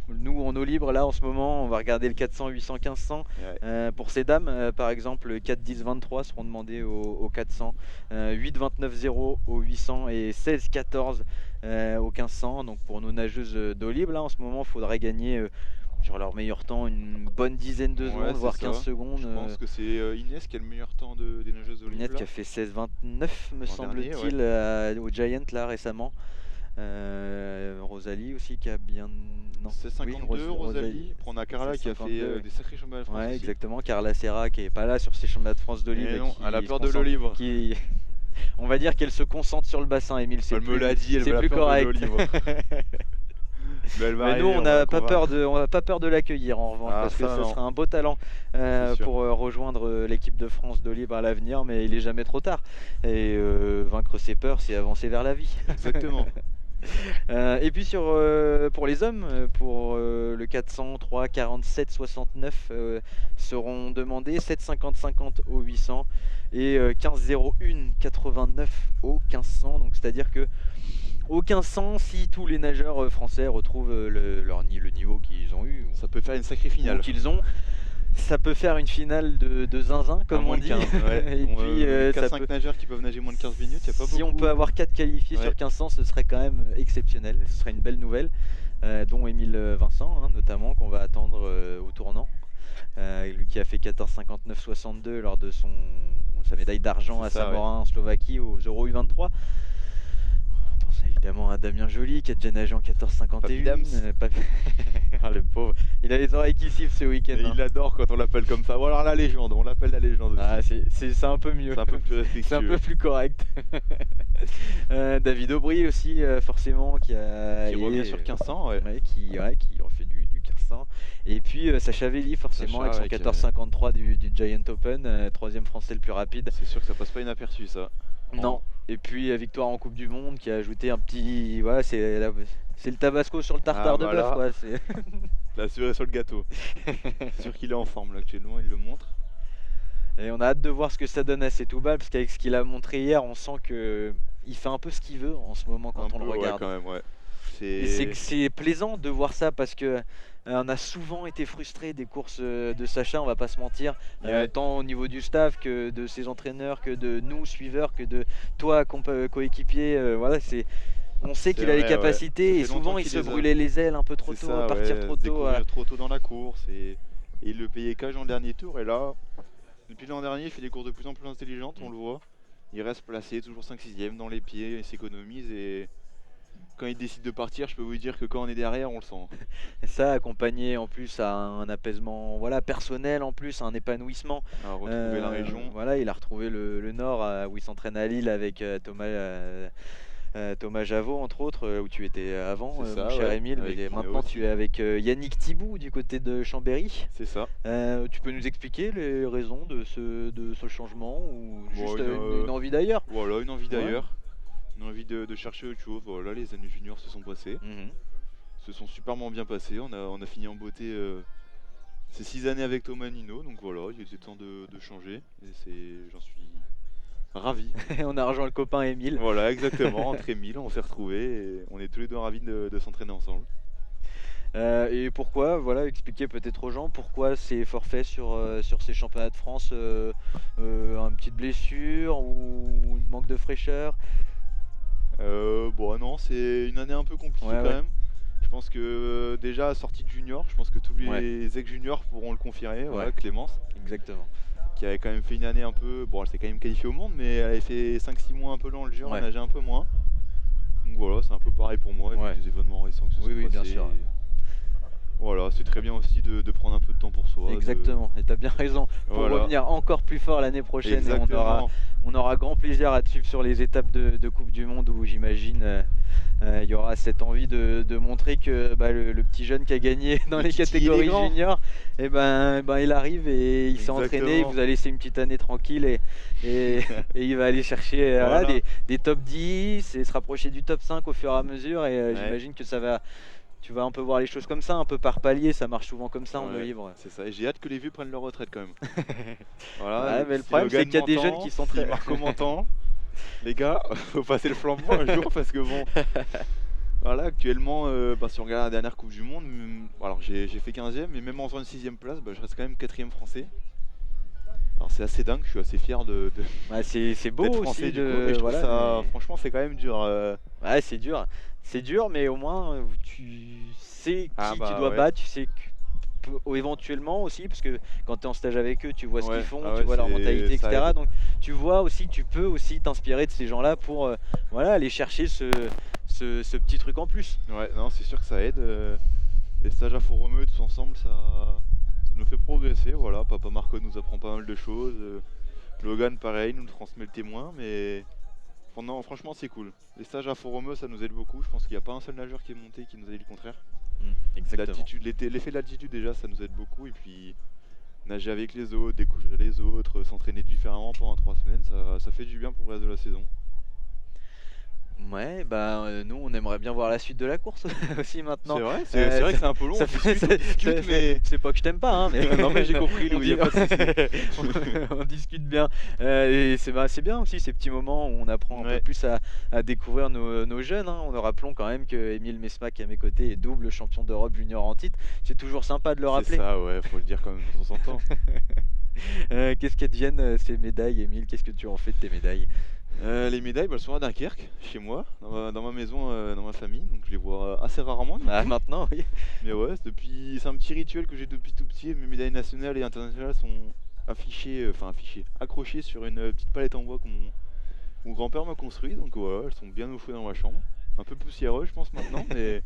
Nous en eau libre là en ce moment on va regarder le 400, 800, 1500
Ouais.
pour ces dames par exemple 4, 10, 23 seront demandés au 400, 8, 29, 0 au 800 et 16, 14 au 1500. Donc pour nos nageuses d'eau libre là en ce moment il faudrait gagner sur leur meilleur temps une bonne dizaine de secondes,
Ouais,
voire
c'est
15
ça.
secondes.
Je pense que c'est Inès qui a le meilleur temps des nageuses
Inès
olympiques.
qui a fait 16,29 me
L'an
semble-t-il au Giant là récemment. Rosalie aussi qui a bien... Non,
C'est 52 Rosalie. Après, on a Carla qui a fait
52,
des sacrés championnats de France.
Ouais,
aussi.
exactement. Carla Serra qui est pas là sur ces championnats de France de
Et
libre.
non, elle a
qui
peur
se
de l'eau
concentre-
libre.
qui- On va dire qu'elle se concentre sur le bassin, Émile. C'est
Elle me
plus-
l'a dit, elle
c'est
veut la
plus
peur de
correct.
l'eau libre. Mais elle va
Mais nous,
arriver,
on
va
n'a pas
convaincre.
peur de l'accueillir en revanche,
Ah,
parce que
ça,
ce
non.
sera un beau talent
C'est sûr.
pour rejoindre l'équipe de France de libre à l'avenir, mais il est jamais trop tard. Et vaincre ses peurs, c'est avancer vers la vie.
Exactement.
Et puis pour les hommes, pour le 400, 3, 47, 69 seront demandés, 7, 50, 50 au 800 et 15, 01, 89 au 1500. Donc c'est-à-dire que au 1500, si tous les nageurs français retrouvent le niveau qu'ils ont eu
Ça peut faire une sacrée
ou
finale.
qu'ils ont, ça peut faire une finale de zinzin comme
À moins
on
de
dit.
15, ouais.
Et puis ça
4-5
peut...
nageurs qui peuvent nager moins de 15 minutes, y a pas
Si
beaucoup.
on peut avoir 4 qualifiés
Ouais.
sur 1500, ce serait quand même exceptionnel, ce serait une belle nouvelle, dont Émile Vincent notamment, qu'on va attendre au tournant. Lui qui a fait 14,59,62 lors de sa médaille d'argent à
C'est ça,
Samorin en Slovaquie aux Euro U23. On pense évidemment à Damien Joly qui a déjà nagé en 14,51.
Papy Dams.
Ah, le pauvre, il a les oreilles qui sifflent ce week-end.
Et il adore quand on l'appelle comme ça. Ou alors la légende, on l'appelle la légende aussi.
Ah, c'est un peu mieux.
C'est un peu plus respectueux.
C'est un peu plus correct. David Aubry aussi, forcément, qui
revient sur 1500, ouais.
qui refait du 1500. Et puis Sacha Velli, forcément,
Sacha,
avec son
ouais,
14,53 du Giant Open, troisième français le plus rapide.
C'est sûr que ça passe pas inaperçu ça.
Non. Et puis victoire en Coupe du Monde qui a ajouté un petit. Voilà, c'est le tabasco sur le tartare
Ah,
de
voilà.
bœuf, quoi. C'est-
La cerise sur le gâteau. C'est sûr qu'il est en forme là actuellement, il le montre.
Et on a hâte de voir ce que ça donne à Setúbal, parce qu'avec ce qu'il a montré hier, on sent que il fait un peu ce qu'il veut en ce moment quand
Un
on
peu,
le
ouais,
regarde.
quand même, ouais.
Et c'est plaisant de voir ça parce que on a souvent été frustrés des courses de Sacha, on va pas se mentir,
Ouais.
tant au niveau du staff que de ses entraîneurs, que de nous suiveurs, que de toi coéquipier. Voilà, on sait
C'est
qu'il a les
vrai, ouais. Ça
capacités et
fait longtemps
souvent il
qu'il
se
les a.
brûlait les ailes un peu trop
C'est
tôt,
ça,
partir
ouais,
trop
se
tôt.
découvrir trop tôt dans la course et il le payait cage en dernier tour. Et là, depuis l'an dernier, il fait des courses de plus en plus intelligentes, on le voit. Il reste placé, toujours 5-6ème dans les pieds, il s'économise et quand il décide de partir, je peux vous dire que quand on est derrière, on le sent.
Et ça accompagné en plus à un apaisement voilà, personnel en plus, un épanouissement.
À retrouver la région.
Voilà, il a retrouvé le nord où il s'entraîne à Lille avec Thomas Javot entre autres, où tu étais avant,
C'est ça,
mon cher
ouais,
Émile,
avec
mais
Pinot
maintenant
aussi.
tu es avec Yannick Thibout du côté de Chambéry.
C'est ça.
Tu peux nous expliquer les raisons de ce changement ou
Bon,
juste une envie d'ailleurs?
Voilà, une envie
Ouais.
d'ailleurs. Une envie de chercher autre chose. Voilà, les années juniors se sont passées.
Mhm.
Se sont superment bien passées. On a fini en beauté ces 6 années avec Thomas Nino. Donc voilà, il était temps de changer. Et j'en suis ravi.
On a rejoint le copain Émile.
Voilà, exactement. Entre Emile, on s'est retrouvés et on est tous les deux ravis de s'entraîner ensemble.
Et pourquoi, voilà, expliquer peut-être aux gens pourquoi c'est forfait sur ces championnats de France, une petite blessure ou un manque de fraîcheur.
Bon, non, c'est une année un peu compliquée
Ouais,
quand
ouais.
même. Je pense que déjà sortie de junior, je pense que tous les
Ouais.
ex-juniors pourront le confirmer. Voilà,
Ouais.
Clémence,
Exactement.
qui avait quand même fait une année un peu. Bon, elle s'est quand même qualifiée au monde, mais elle avait fait 5-6 mois un peu long le dur,
Ouais.
elle nageait un peu moins. Donc voilà, c'est un peu pareil pour moi, et
Ouais.
puis des événements récents qui se sont
Oui, bien
passés.
sûr.
Voilà, c'est très bien aussi de prendre un peu de temps pour soi.
Exactement, et tu as bien raison. Pour
Voilà.
revenir encore plus fort l'année prochaine, et
Exactement.
on aura grand plaisir à te suivre sur les étapes de Coupe du Monde où j'imagine il y aura cette envie de montrer que le petit jeune qui a gagné dans
Le
les
titiller les
catégories
grands.
juniors, et il arrive et il s'est entraîné, il
Exactement.
vous a laissé une petite année tranquille et il va aller chercher
Voilà.
des top 10 et se rapprocher du top 5 au fur et à mesure et
Ouais.
j'imagine que tu vas un peu voir les choses comme ça, un peu par palier, ça marche souvent comme ça en eau
Ouais,
libre.
c'est ça, et j'ai hâte que les vieux prennent leur retraite quand même. Voilà,
Ouais, mais le
si
problème, c'est
Logan
qu'il y a des jeunes
m'entend,
qui sont
si
très-
Marco m'entend, les gars, faut passer le flambeau un jour parce que bon. Voilà, actuellement, si on regarde la dernière Coupe du Monde, alors j'ai fait 15ème, mais même en faisant une 6ème place, je reste quand même 4ème français. Alors c'est assez dingue, je suis assez fier de
Ouais, c'est beau
d'être
aussi
français du coup, mais je trouve
voilà,
ça,
mais-
franchement, c'est quand même dur.
Ouais, c'est dur. C'est dur, mais au moins tu sais qui tu dois
Ouais.
battre, tu sais éventuellement aussi, parce que quand tu es en stage avec eux, tu vois ce
Ouais,
qu'ils font,
ah
tu
ouais,
vois leur
ça
mentalité, etc.
aide.
Donc tu vois aussi, tu peux aussi t'inspirer de ces gens-là pour aller chercher ce petit truc en plus.
Ouais, non, c'est sûr que ça aide. Les stages à Font-Romeu tous ensemble, ça nous fait progresser. Voilà, Papa Marco nous apprend pas mal de choses. Logan, pareil, nous transmet le témoin. Mais non, franchement, c'est cool. Les stages à Font-Romeu, ça nous aide beaucoup. Je pense qu'il n'y a pas un seul nageur qui est monté qui nous a dit le contraire.
Exactement.
L'effet de l'altitude, déjà, ça nous aide beaucoup. Et puis, nager avec les autres, découvrir les autres, s'entraîner différemment pendant 3 semaines, ça fait du bien pour le reste de la saison.
Ouais, nous on aimerait bien voir la suite de la course aussi maintenant.
C'est vrai, c'est vrai que c'est un peu long.
Ça
on
fait-
discute, on discute, mais.
C'est pas que je t'aime pas, hein, mais
Non, mais j'ai compris,
on,
Louis, y a
dit-
pas de
on discute bien. Et c'est bien aussi ces petits moments où on apprend un peu
Ouais.
plus à découvrir nos jeunes. Hein. Nous rappelons quand même que Émile Mesma qui est à mes côtés est double champion d'Europe junior en titre. C'est toujours sympa de le rappeler.
C'est ça, ouais, faut le dire quand même de temps en temps.
Qu'est-ce qu'elles deviennent ces médailles, Émile? Qu'est-ce que tu en fais de tes médailles?
Les médailles, elles sont à Dunkerque, chez moi, dans ma maison, dans ma famille, donc je les vois assez rarement. du coup.
Maintenant, oui.
Mais ouais, c'est un petit rituel que j'ai depuis tout petit. Mes médailles nationales et internationales sont accrochées sur une petite palette en bois que mon grand-père m'a construit. Donc voilà, elles sont bien au chaud dans ma chambre. Un peu poussiéreux, je pense maintenant, mais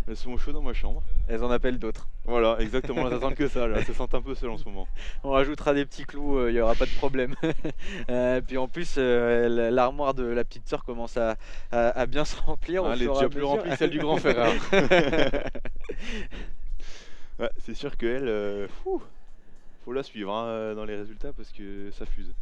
elles sont au chaud dans ma chambre.
Elles en appellent d'autres.
Voilà, exactement, elles attendent que ça, là. Elles se sentent un peu seules en ce moment.
On rajoutera des petits clous, il n'y aura pas de problème. Puis en plus, l'armoire de la petite sœur commence à bien se remplir. au
Elle est
fur et
déjà
à
plus
mesure.
remplie que celle du grand frère. Ouais, c'est sûr qu'elle, faut la suivre dans les résultats parce que ça fuse.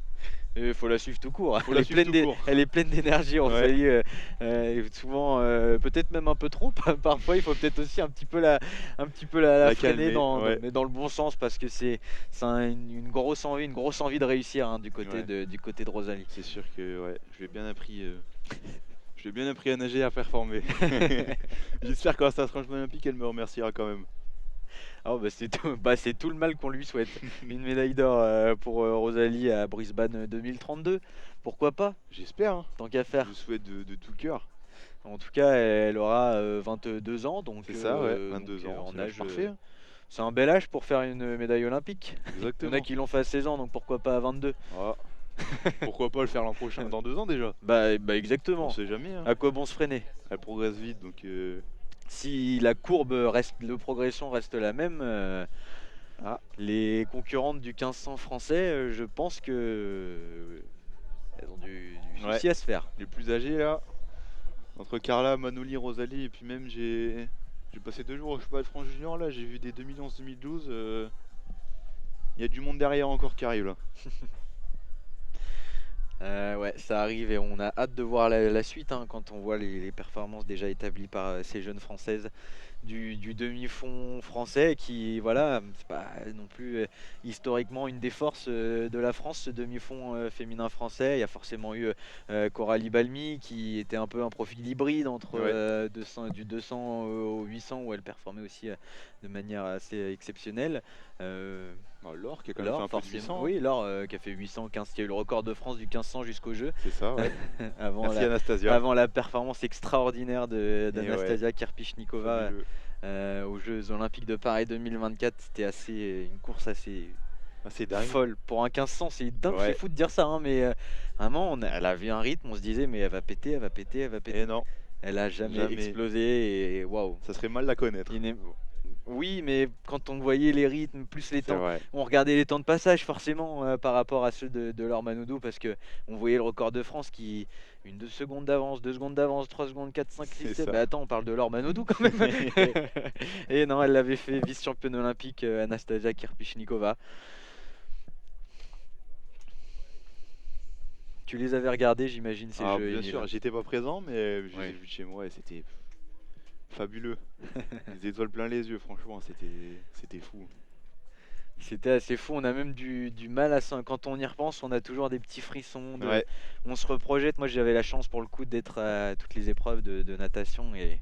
Il faut la suivre tout court.
Faut la suivre tout court.
Elle est pleine d'énergie, on
Ouais.
salue, et souvent, peut-être même un peu trop. Parfois, il faut peut-être aussi un petit peu la
La
freiner,
calmer, ouais.
mais dans le bon sens, parce que c'est une grosse envie de réussir hein, du côté
Ouais.
du côté de Rosalie.
C'est sûr que ouais, je lui ai bien appris. J'ai bien appris à nager et à performer. J'espère que quand ça sera olympique, elle me remerciera quand même.
Ah bah, c'est tout le mal qu'on lui souhaite. Une médaille d'or pour Rosalie à Brisbane 2032. Pourquoi pas,
J'espère, hein.
tant qu'à
Je
faire.
le souhaite de tout cœur.
En tout cas, elle aura 22 ans, donc
C'est ça, ouais, 22 ans,
en
c'est l'âge
âge,
parfait, hein.
c'est un bel âge pour faire une médaille olympique. Il y en
Exactement.
a qui l'ont fait à 16 ans, donc pourquoi pas à 22?
Ah. Pourquoi pas le faire l'an prochain, dans 2 ans déjà?
Bah
On
exactement.
sait jamais, hein.
À quoi bon se freiner?
Elle progresse vite, donc
Si la courbe de progression reste la même, les concurrentes du 1500 français, je pense que elles ont du
Ouais.
souci à se faire.
les plus âgés là, entre Carla, Manoli, Rosalie, et puis même j'ai passé 2 jours au Cheval de France Junior là, j'ai vu des 2011-2012. Il y a du monde derrière encore qui arrive là.
Ouais, ça arrive et on a hâte de voir la suite hein, quand on voit les performances déjà établies par ces jeunes françaises du demi-fond français qui, voilà, c'est pas non plus historiquement une des forces de la France, ce demi-fond féminin français. Il y a forcément eu Coralie Balmy qui était un peu un profil hybride entre
Ouais.
du 200 au 800 où elle performait aussi de manière assez exceptionnelle.
Laure qui a quand même fait
Laure,
un peu de
forcément.
800.
Oui, Laure qui a fait 815, qui a eu le record de France du 1500 jusqu'au jeu.
C'est ça, ouais.
avant,
Merci
la,
Anastasia.
avant la performance extraordinaire d'Anastasia Kirpichnikova
Fabuleux.
aux Jeux Olympiques de Paris 2024. C'était une course assez
C'est dingue.
folle. Pour un 1500, c'est dingue,
Ouais.
c'est fou de dire ça, hein, mais vraiment, elle avait un rythme, on se disait, mais elle va péter, elle va péter, elle va péter.
Et non,
Elle a jamais
Jamais.
explosé et waouh.
ça serait mal la connaître.
Oui, mais quand on voyait les rythmes, plus les
C'est
temps,
vrai.
on regardait les temps de passage forcément par rapport à ceux de Laure Manodou parce que on voyait le record de France qui 2 secondes d'avance, 2 secondes d'avance, 3 secondes, 4, 5, 6,
C'est
7.
ça.
Bah attends, on parle de Laure Manodou quand même. Et non, elle l'avait fait vice-championne olympique Anastasia Kirpichnikova. Tu les avais regardés, j'imagine, ces jeux,
Bien
Émile.
sûr, j'étais pas présent, mais je les
Ouais.
ai vus de chez moi et c'était fabuleux. Des étoiles plein les yeux, franchement, c'était fou.
C'était assez fou, on a même du mal à quand on y repense, on a toujours des petits frissons,
Ouais.
on se reprojette. Moi j'avais la chance pour le coup d'être à toutes les épreuves de natation et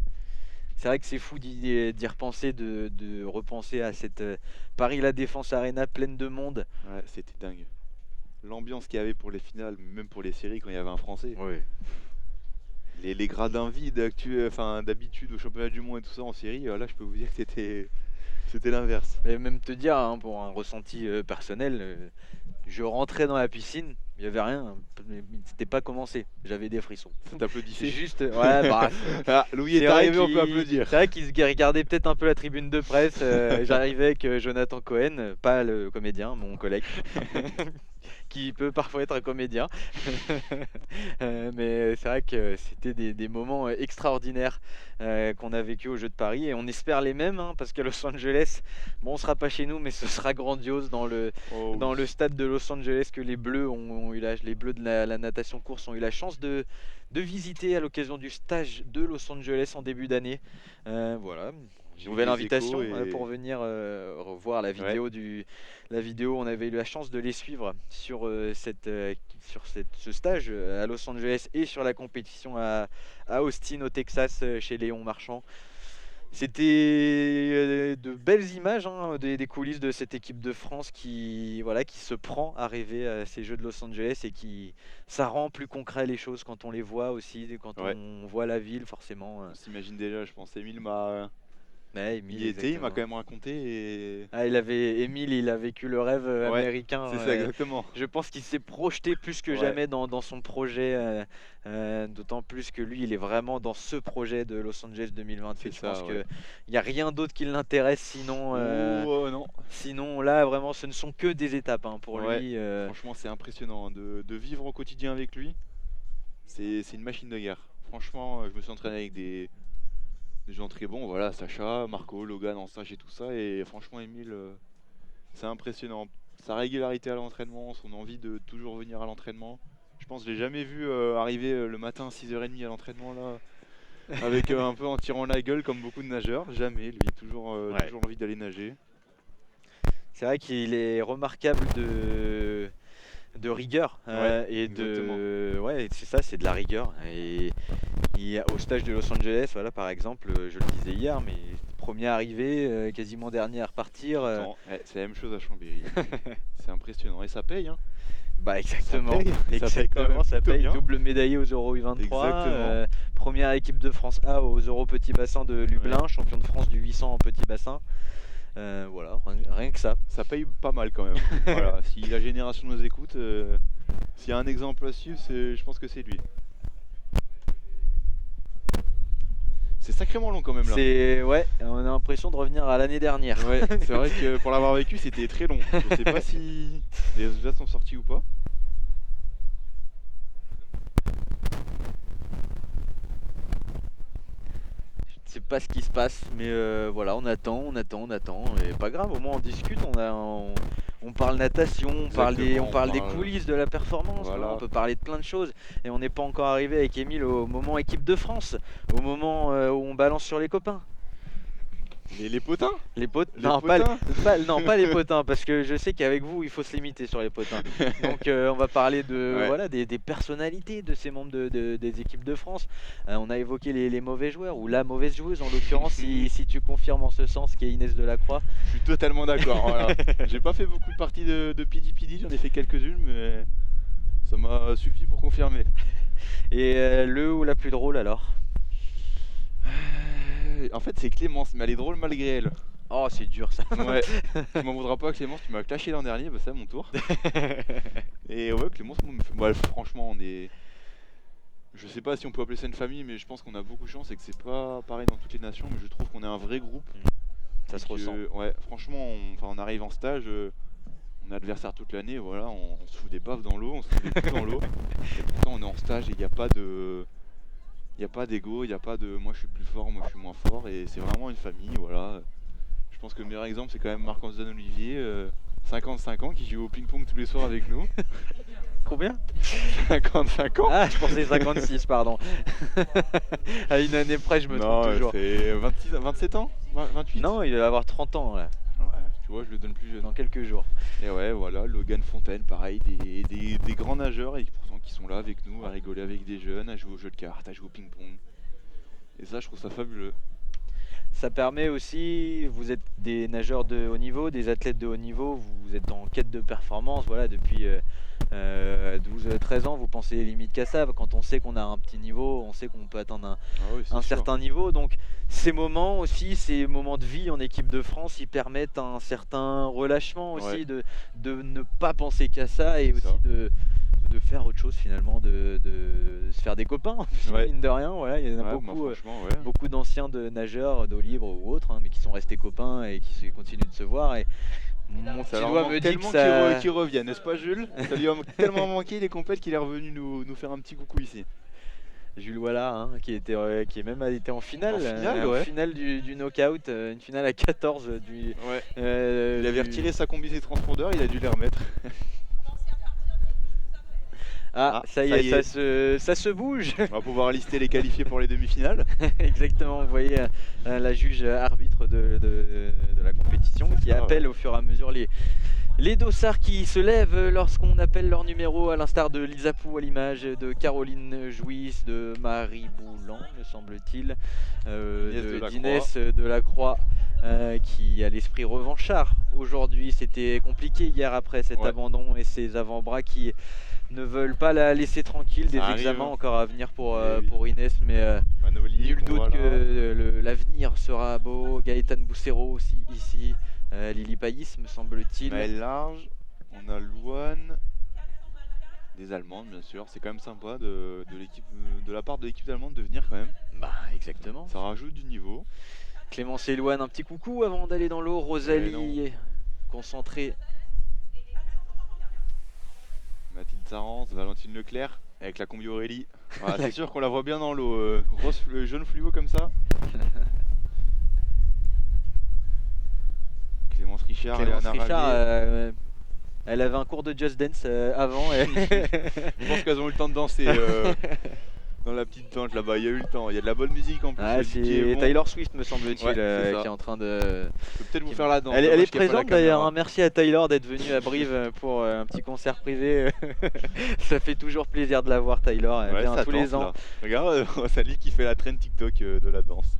c'est vrai que c'est fou d'y repenser, de repenser à cette Paris La Défense Arena pleine de monde.
Ouais, c'était dingue. L'ambiance qu'il y avait pour les finales, même pour les séries quand il y avait un Français.
Ouais.
Les gradins vides d'habitude au championnat du monde et tout ça en série, là je peux vous dire que c'était l'inverse.
Et même te dire, hein, pour un ressenti personnel, je rentrais dans la piscine, il n'y avait rien, c'était pas commencé, j'avais des frissons.
Ça
C'est
t'applaudissait.
juste, ouais, bah,
Louis
c'est
est
vrai
arrivé, on
qu'il-
peut applaudir.
C'est vrai qu'ils se regardaient peut-être un peu la tribune de presse. J'arrivais avec Jonathan Cohen, pas le comédien, mon collègue, qui peut parfois être un comédien. Mais c'est vrai que c'était des moments extraordinaires qu'on a vécu au Jeux de Paris et on espère les mêmes hein, parce qu'à Los Angeles, bon, on sera pas chez nous, mais ce sera grandiose dans le stade de Los Angeles que les Bleus les Bleus de la natation course ont eu la chance de visiter à l'occasion du stage de Los Angeles en début d'année. Voilà,
J'ai eu
nouvelle
des
invitation
échos et-
pour venir revoir la vidéo la vidéo. On avait eu la chance de les suivre sur ce stage à Los Angeles et sur la compétition à Austin au Texas chez Léon Marchand. C'était de belles images hein, des coulisses de cette équipe de France qui se prend à rêver à ces Jeux de Los Angeles et ça rend plus concret les choses quand on les voit aussi, quand
Ouais.
on voit la ville forcément.
On s'imagine déjà, je pense. Émile
Émile,
il était, il m'a
exactement.
quand même raconté et.
Émile, il a vécu le rêve
Ouais,
américain.
C'est ça exactement.
Je pense qu'il s'est projeté plus que
Ouais.
jamais dans son projet, d'autant plus que lui, il est vraiment dans ce projet de Los Angeles 2028.
C'est
Je pense
ça,
qu'il
ouais.
n'y a rien d'autre qui l'intéresse,
Non.
sinon là, vraiment, ce ne sont que des étapes hein, pour
Ouais.
lui.
Franchement, c'est impressionnant hein, de vivre au quotidien avec lui. C'est une machine de guerre. Franchement, je me suis entraîné avec des gens très bons. Voilà, Sacha, Marco, Logan en stage et tout ça. Et franchement, Émile, c'est impressionnant. Sa régularité à l'entraînement, son envie de toujours venir à l'entraînement. Je pense que je l'ai jamais vu arriver le matin à 6h30 à l'entraînement là. Avec un peu en tirant la gueule comme beaucoup de nageurs. Jamais, lui, toujours envie d'aller nager.
C'est vrai qu'il est remarquable de rigueur
Ouais,
et
exactement.
c'est ça, c'est de la rigueur et Au stage de Los Angeles, voilà, par exemple, je le disais hier, mais premier arrivé, quasiment dernier à repartir.
C'est la même chose à Chambéry. C'est impressionnant. Et ça paye, hein.
Bah exactement,
Ça paye quand même
ça
plutôt
paye.
bien.
Double médaillé aux Euro U23,
Exactement.
première équipe de France A aux Euro Petit Bassin de Lublin, champion de France du 800 en Petit Bassin. Voilà, rien que ça.
Ça paye pas mal quand même. Voilà, si la génération nous écoute, s'il y a un exemple à suivre, je pense que c'est lui. C'est sacrément long quand même là.
Ouais, on a l'impression de revenir à l'année dernière.
Ouais, c'est vrai que pour l'avoir vécu, c'était très long. Je sais pas si les résultats sont sortis ou pas.
Je sais pas ce qui se passe, mais voilà, on attend, et pas grave, au moins on discute, on parle natation, on parle des coulisses de la performance,
Voilà.
on peut parler de plein de choses, et on n'est pas encore arrivé avec Émile au moment équipe de France, au moment où on balance sur les copains.
Les potins
Non, pas les potins, parce que je sais qu'avec vous, il faut se limiter sur les potins. Donc on va parler des personnalités de ces membres des équipes de France. On a évoqué les mauvais joueurs, ou la mauvaise joueuse en l'occurrence, si tu confirmes en ce sens, qui est Inès Delacroix.
Je suis totalement d'accord. Voilà. J'ai pas fait beaucoup de parties de Pidi, j'en ai fait quelques-unes, mais ça m'a suffi pour confirmer.
Et le ou la plus drôle alors?
En fait, c'est Clémence, mais elle est drôle malgré elle.
Oh, c'est dur ça.
Ouais, tu m'en voudras pas, Clémence, tu m'as clashé l'an dernier, bah c'est à mon tour. Et ouais, Clémence, franchement, on est. Je sais pas si on peut appeler ça une famille, mais je pense qu'on a beaucoup de chance et que c'est pas pareil dans toutes les nations, mais je trouve qu'on est un vrai groupe.
Ça se ressent.
Ouais, franchement, on arrive en stage, on est adversaire toute l'année, voilà, on se fout des baffes dans l'eau, on se fout des coups dans l'eau. Et pourtant, on est en stage et il n'y a pas de. Il n'y a pas d'ego, il n'y a pas de moi je suis plus fort, moi je suis moins fort, et c'est vraiment une famille, voilà. Je pense que le meilleur exemple c'est quand même Marc-Antoine Olivier, 55 ans, qui joue au ping-pong tous les soirs avec nous.
Combien?
55 ans.
Ah, je pensais 56, pardon. À une année près, je me trompe toujours.
C'est 27 ans 28.
Non, il va avoir 30 ans là,
Ouais, tu vois, je le donne plus jeune.
dans quelques jours.
Et ouais, voilà, Logan Fontaine, pareil, des grands nageurs et pourtant qui sont là avec nous, à rigoler avec des jeunes, à jouer au jeu de cartes, à jouer au ping-pong. Et ça, je trouve ça fabuleux.
Ça permet aussi, vous êtes des nageurs de haut niveau, des athlètes de haut niveau, vous êtes en quête de performance, voilà, depuis 12-13 ans, vous pensez limite qu'à ça. Quand on sait qu'on a un petit niveau, on sait qu'on peut atteindre un certain niveau. Donc ces moments aussi, ces moments de vie en équipe de France, ils permettent un certain relâchement aussi, de ne pas penser qu'à ça, et aussi de faire autre chose finalement, de se faire des copains, mine de rien. Voilà, il y en a beaucoup d'anciens nageurs d'eau libre ou autres, mais qui sont restés copains et qui continuent de se voir. Et mon petit doigt me dit que ça...
qu'il revient, n'est-ce pas Jules? Ça lui a tellement manqué les compètes qu'il est revenu nous faire un petit coucou ici.
Jules voilà, qui est même été en finale, finale du knockout, une finale à 14 du.
Il avait retiré sa combi ses transpondeurs, il a dû les remettre.
Ça y est, ça se bouge.
On va pouvoir lister les qualifiés pour les demi-finales.
Exactement, vous voyez la juge arbitre de la compétition qui appelle au fur et à mesure les dossards qui se lèvent lorsqu'on appelle leur numéro, à l'instar de Lisa Pou à l'image, de Caroline Jouisse, de Marie Boulan, me semble-t-il, d'Inès Delacroix, qui a l'esprit revanchard. Aujourd'hui, c'était compliqué hier après cet abandon et ces avant-bras qui ne veulent pas la laisser tranquille. Des examens encore à venir pour Inès, mais nul doute que l'avenir sera beau. Gaëtan Boussero aussi ici, Lily Païs me semble-t-il.
Maëlle Large, on a Louane, des Allemandes bien sûr, c'est quand même sympa de la part de l'équipe allemande de venir quand même.
Bah exactement.
Ça rajoute du niveau.
Clémence et Louane, un petit coucou avant d'aller dans l'eau. Rosalie, concentrée.
Mathilde Sarance, Valentine Leclerc, avec la combi Aurélie. Voilà, c'est sûr qu'on la voit bien dans l'eau, grosse jaune fluo comme ça. Clémence Richard,
elle avait un cours de Just Dance avant.
Je pense qu'elles ont eu le temps de danser dans la petite tente là-bas, il y a eu le temps. Il y a de la bonne musique en plus.
Ah,
le
c'est
DJ est bon.
Taylor Swift me semble-t-il
Ouais, c'est ça.
qui est en train de...
Je peux peut-être vous faire la danse.
Elle est
dommage qu'il y ait pas la
présente d'ailleurs,
caméra.
hein. Merci à Taylor d'être venu à Brive pour un petit concert privé. Ça fait toujours plaisir de la voir, Taylor. Elle
Ouais,
vient
ça
tous les
danse,
ans.
là. Regarde, Sally qui fait la trend TikTok de la danse.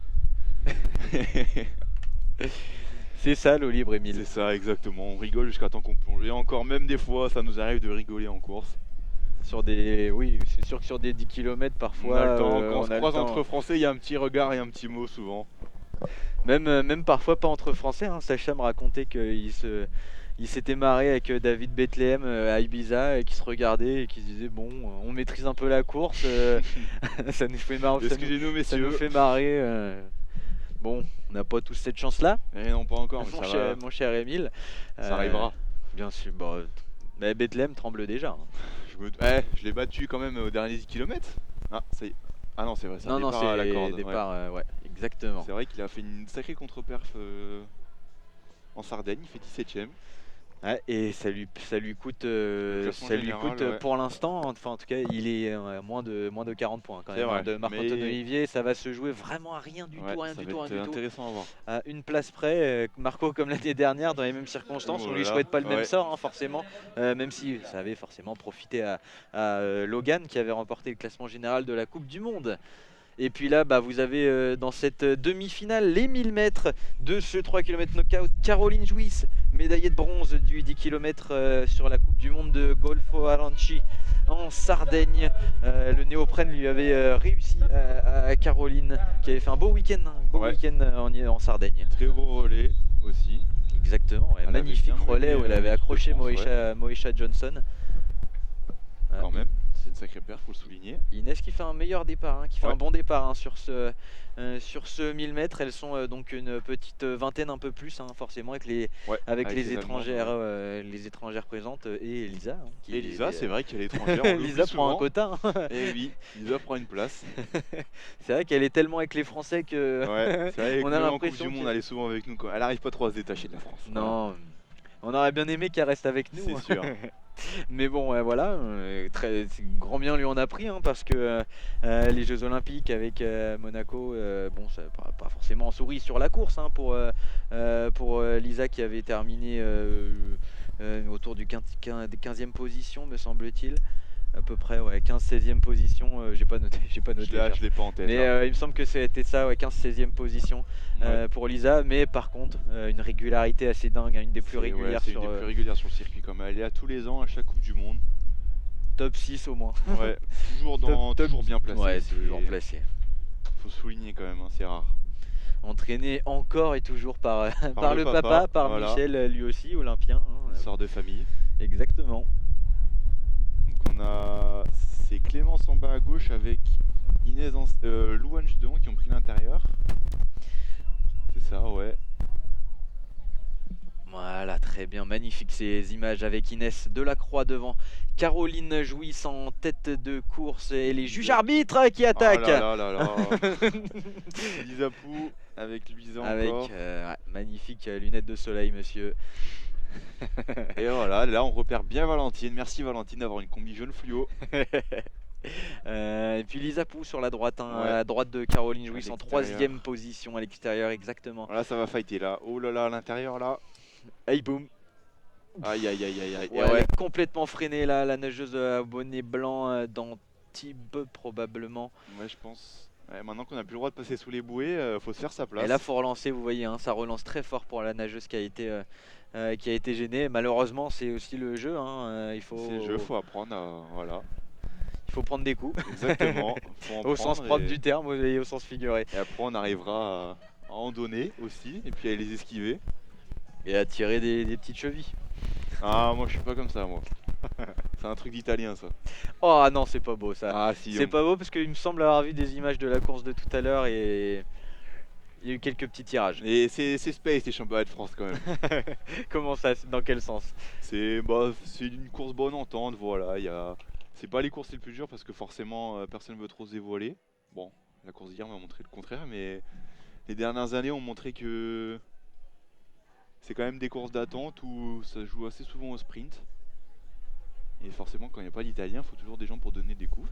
C'est ça l'eau libre, Emile.
C'est ça, exactement. On rigole jusqu'à temps qu'on plonge. Et encore, même des fois, ça nous arrive de rigoler en course.
Sur des... Oui, c'est sûr que sur des 10 km parfois,
On a le temps. Quand on
on
se
a le
croise
temps.
entre Français, il y a un petit regard et un petit mot souvent.
Même parfois pas entre Français, hein. Sacha me racontait il s'était marré avec David Bethlehem à Ibiza et qui se regardait et qui se disait bon, on maîtrise un peu la course, ça nous fait marrer,
Excusez-nous,
ça nous
messieurs.
fait marrer. Bon, on n'a pas tous cette chance-là,
Eh non, pas encore, mais
mon,
ça
cher,
va.
mon cher Émile.
Ça arrivera.
Bien sûr, bon, mais Bethlehem tremble déjà, hein.
Je l'ai battu quand même au dernier 10 km. Ah, ça y est. Ah non, c'est vrai, c'est un
Non,
départ à la
c'est
corde.
départ, ouais, exactement.
C'est vrai qu'il a fait une sacrée contre-perf en Sardaigne, il fait 17ème.
Ouais, et ça lui coûte,
classement général, ouais.
pour l'instant, enfin en tout cas, il est moins de 40 points quand
C'est
même,
vrai,
hein, de Marc-Antoine
mais-
Olivier. Ça va se jouer vraiment à rien du tout, rien
ça
du
va
tout,
être
rien du tout.
intéressant à voir.
À une place près, Marco comme l'année dernière, dans les mêmes circonstances,
Oh
on
là
lui
là,
souhaite pas le même
ouais.
sort, hein, forcément, même si ça avait forcément profité à Logan qui avait remporté le classement général de la Coupe du Monde. Et puis là, bah, vous avez dans cette demi-finale les 1000 mètres de ce 3 km knockout Caroline Jouisse, médaillée de bronze du 10 km sur la Coupe du Monde de Golfo Aranci en Sardaigne. Le néoprène lui avait réussi à Caroline, qui avait fait un beau week-end,
Ouais.
en Sardaigne.
Très gros relais aussi.
Exactement, ouais,
Elle avait
magnifique
bien
relais
mené,
où elle avait
l'équipe de
accroché
France,
Moesha Johnson.
Quand même, c'est une sacrée paire, faut le souligner.
Inès qui fait un meilleur départ, hein, qui fait
Ouais.
un bon départ, hein, sur ce 1000 mètres. Elles sont donc une petite vingtaine, un peu plus, hein, forcément, avec les étrangères, les étrangères présentes et Elisa. Hein,
Et Lisa, c'est vrai qu'elle est étrangère. on l'oublie
Lisa prend un
souvent.
quota, hein.
Et oui, Lisa prend une place.
C'est vrai qu'elle est tellement avec les Français que
Ouais, c'est vrai que
on a
même en Coupe
l'impression
du Monde,
que-
elle est souvent avec nous. Quoi. Elle arrive pas trop à se détacher de la France.
non, on aurait bien aimé qu'elle reste avec nous,
C'est
hein.
sûr.
Mais bon, voilà, grand bien lui en a pris, hein, parce que les Jeux Olympiques avec Monaco, bon, ça pas forcément souris sur la course, hein, pour Lisa qui avait terminé autour du 15e position, me semble-t-il. À peu près, ouais, 15-16e position, j'ai pas noté.
Je l'ai pas en tête.
Mais
là.
il me semble que c'était ça, ouais, 15-16e position
Ouais.
pour Lisa. Mais par contre, une régularité assez dingue, hein, une des plus
C'est- ouais,
régulières
c'est
sur
une des plus régulières sur le circuit. Comme elle est à tous les ans, à chaque Coupe du Monde.
top 6 au moins.
Ouais, toujours, toujours bien placé.
Ouais,
c'est-
toujours placé.
Faut souligner quand même, hein, c'est rare.
Entraîné encore et toujours par le papa, par
voilà.
Michel, lui aussi, olympien, hein.
Sort de famille.
Exactement.
Donc on a, c'est Clémence en bas à gauche avec Inès, Louane juste devant qui ont pris l'intérieur. C'est ça, ouais.
Voilà, très bien, magnifique ces images avec Inès Delacroix devant, Caroline Jouisse en tête de course et les juges arbitres qui attaquent.
Oh là là là là. Lisa Pou avec Luisa
Avec
encore.
ouais, magnifique lunettes de soleil, monsieur.
Et voilà, là on repère bien Valentine. Merci Valentine d'avoir une combi jaune fluo.
Et puis Lisa Pou sur la droite, hein,
Ouais.
à droite de Caroline Jouisse en
l'extérieur.
3e position à l'extérieur, exactement.
Voilà, ça va fighter là. Oh là là, à l'intérieur là.
Hey boum.
Aïe aïe aïe aïe aïe. Et
Ouais, elle
ouais.
est complètement freinée là, la nageuse à bonnet blanc d'Antibes probablement.
Ouais, je pense. Ouais, maintenant qu'on a plus le droit de passer sous les bouées, faut se faire sa place.
Et là, faut relancer, vous voyez, hein, ça relance très fort pour la nageuse qui a été gênée. Malheureusement, c'est aussi le jeu, hein, il faut,
C'est le jeu, faut apprendre voilà.
il faut prendre des coups,
Exactement. Faut en
au sens
prendre
propre
et-
du terme et au sens figuré.
Et après on arrivera à en donner aussi et puis à les esquiver.
Et à tirer des petites chevilles.
Ah moi je suis pas comme ça moi. C'est un truc d'italien ça.
Oh non, c'est pas beau ça.
Ah si.
C'est pas beau parce qu'il me semble avoir vu des images de la course de tout à l'heure et il y a eu quelques petits tirages.
Et c'est space les championnats de France quand même.
Comment ça, dans quel sens?
C'est une course bonne entente, voilà. C'est pas les courses les plus dures parce que forcément personne veut trop se dévoiler. Bon, la course d'hier m'a montré le contraire, mais les dernières années ont montré que c'est quand même des courses d'attente où ça se joue assez souvent au sprint. Et forcément quand il n'y a pas d'italien, il faut toujours des gens pour donner des coups.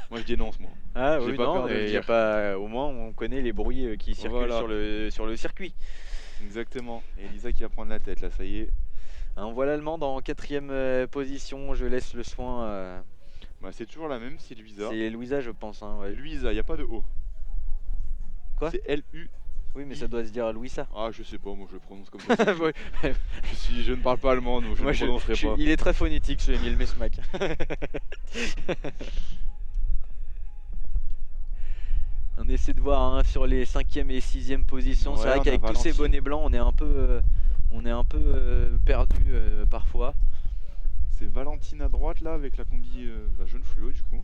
Moi je dénonce moi.
Ah
J'ai
oui,
pas
non,
peur de le
mais y a
dire.
pas, au moins on connaît les bruits qui circulent
Voilà.
sur le circuit.
Exactement. Et Elisa qui va prendre la tête là, ça y est.
Hein, on voit l'Allemande en 4ème position, je laisse le soin.
Bah, c'est toujours la même, c'est Luisa.
C'est Louisa, je pense. Hein, ouais.
Luisa, y a pas de O.
Quoi?
C'est L-U.
Oui, mais ça doit se dire Louisa.
Ah, je sais pas, moi je le prononce comme ça. c'est
Ouais.
tout. Je ne parle pas allemand, donc je
Moi,
ne prononcerai pas.
il est très phonétique ce Emile Mesmac. On essaie de voir hein, sur les 5e et 6e positions. C'est
Ouais,
vrai
on a
qu'avec tous ces
Valentine.
bonnets blancs, on est un peu perdu parfois.
C'est Valentine à droite là avec la combi la jaune fluo du coup.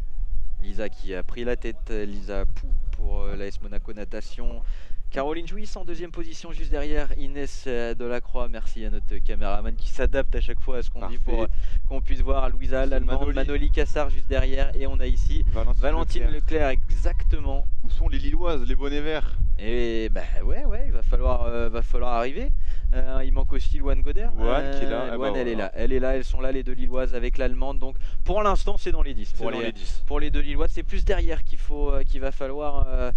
Lisa qui a pris la tête, Lisa Pou pour l'AS Monaco Natation. Caroline Jouisse en 2e position juste derrière Inès Delacroix. Merci à notre caméraman qui s'adapte à chaque fois à ce qu'on dit pour qu'on puisse voir Louisa,
C'est
l'Allemande, Manoli Cassard juste derrière. Et on a ici Valentine Leclerc exactement.
Où sont les Lilloises, les bonnets verts?
Et bah ouais, il va falloir arriver. Il manque aussi Louane Goder.
Louane qui est là.
Louane,
bah,
elle
voilà.
est là, elles sont là les deux Lilloises avec l'Allemande. Donc pour l'instant c'est dans les 10.
C'est dans les 10.
Pour les deux Lilloises, c'est plus derrière qu'il va falloir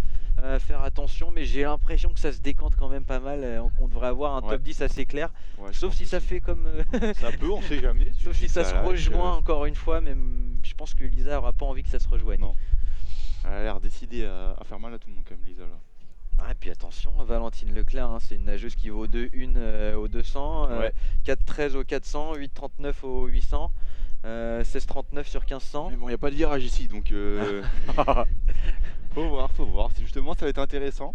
faire attention, mais j'ai l'impression que ça se décante quand même pas mal. On devrait avoir un top 10 assez clair.
Ouais,
Sauf si ça fait comme.
Ça peut, on sait jamais.
Sauf si ça se rejoint encore une fois, mais je pense que Lisa aura pas envie que ça se rejoigne.
Non. Elle a l'air décidée à faire mal à tout le monde quand même, Lisa là.
Ah, et puis attention, Valentine Leclerc, hein, c'est une nageuse qui vaut 2-1 au 200, 4-13 au 400, 8-39 au 800, 16-39 sur 1500.
Mais bon, il n'y a pas de virage ici donc. Faut voir. Justement, ça va être intéressant.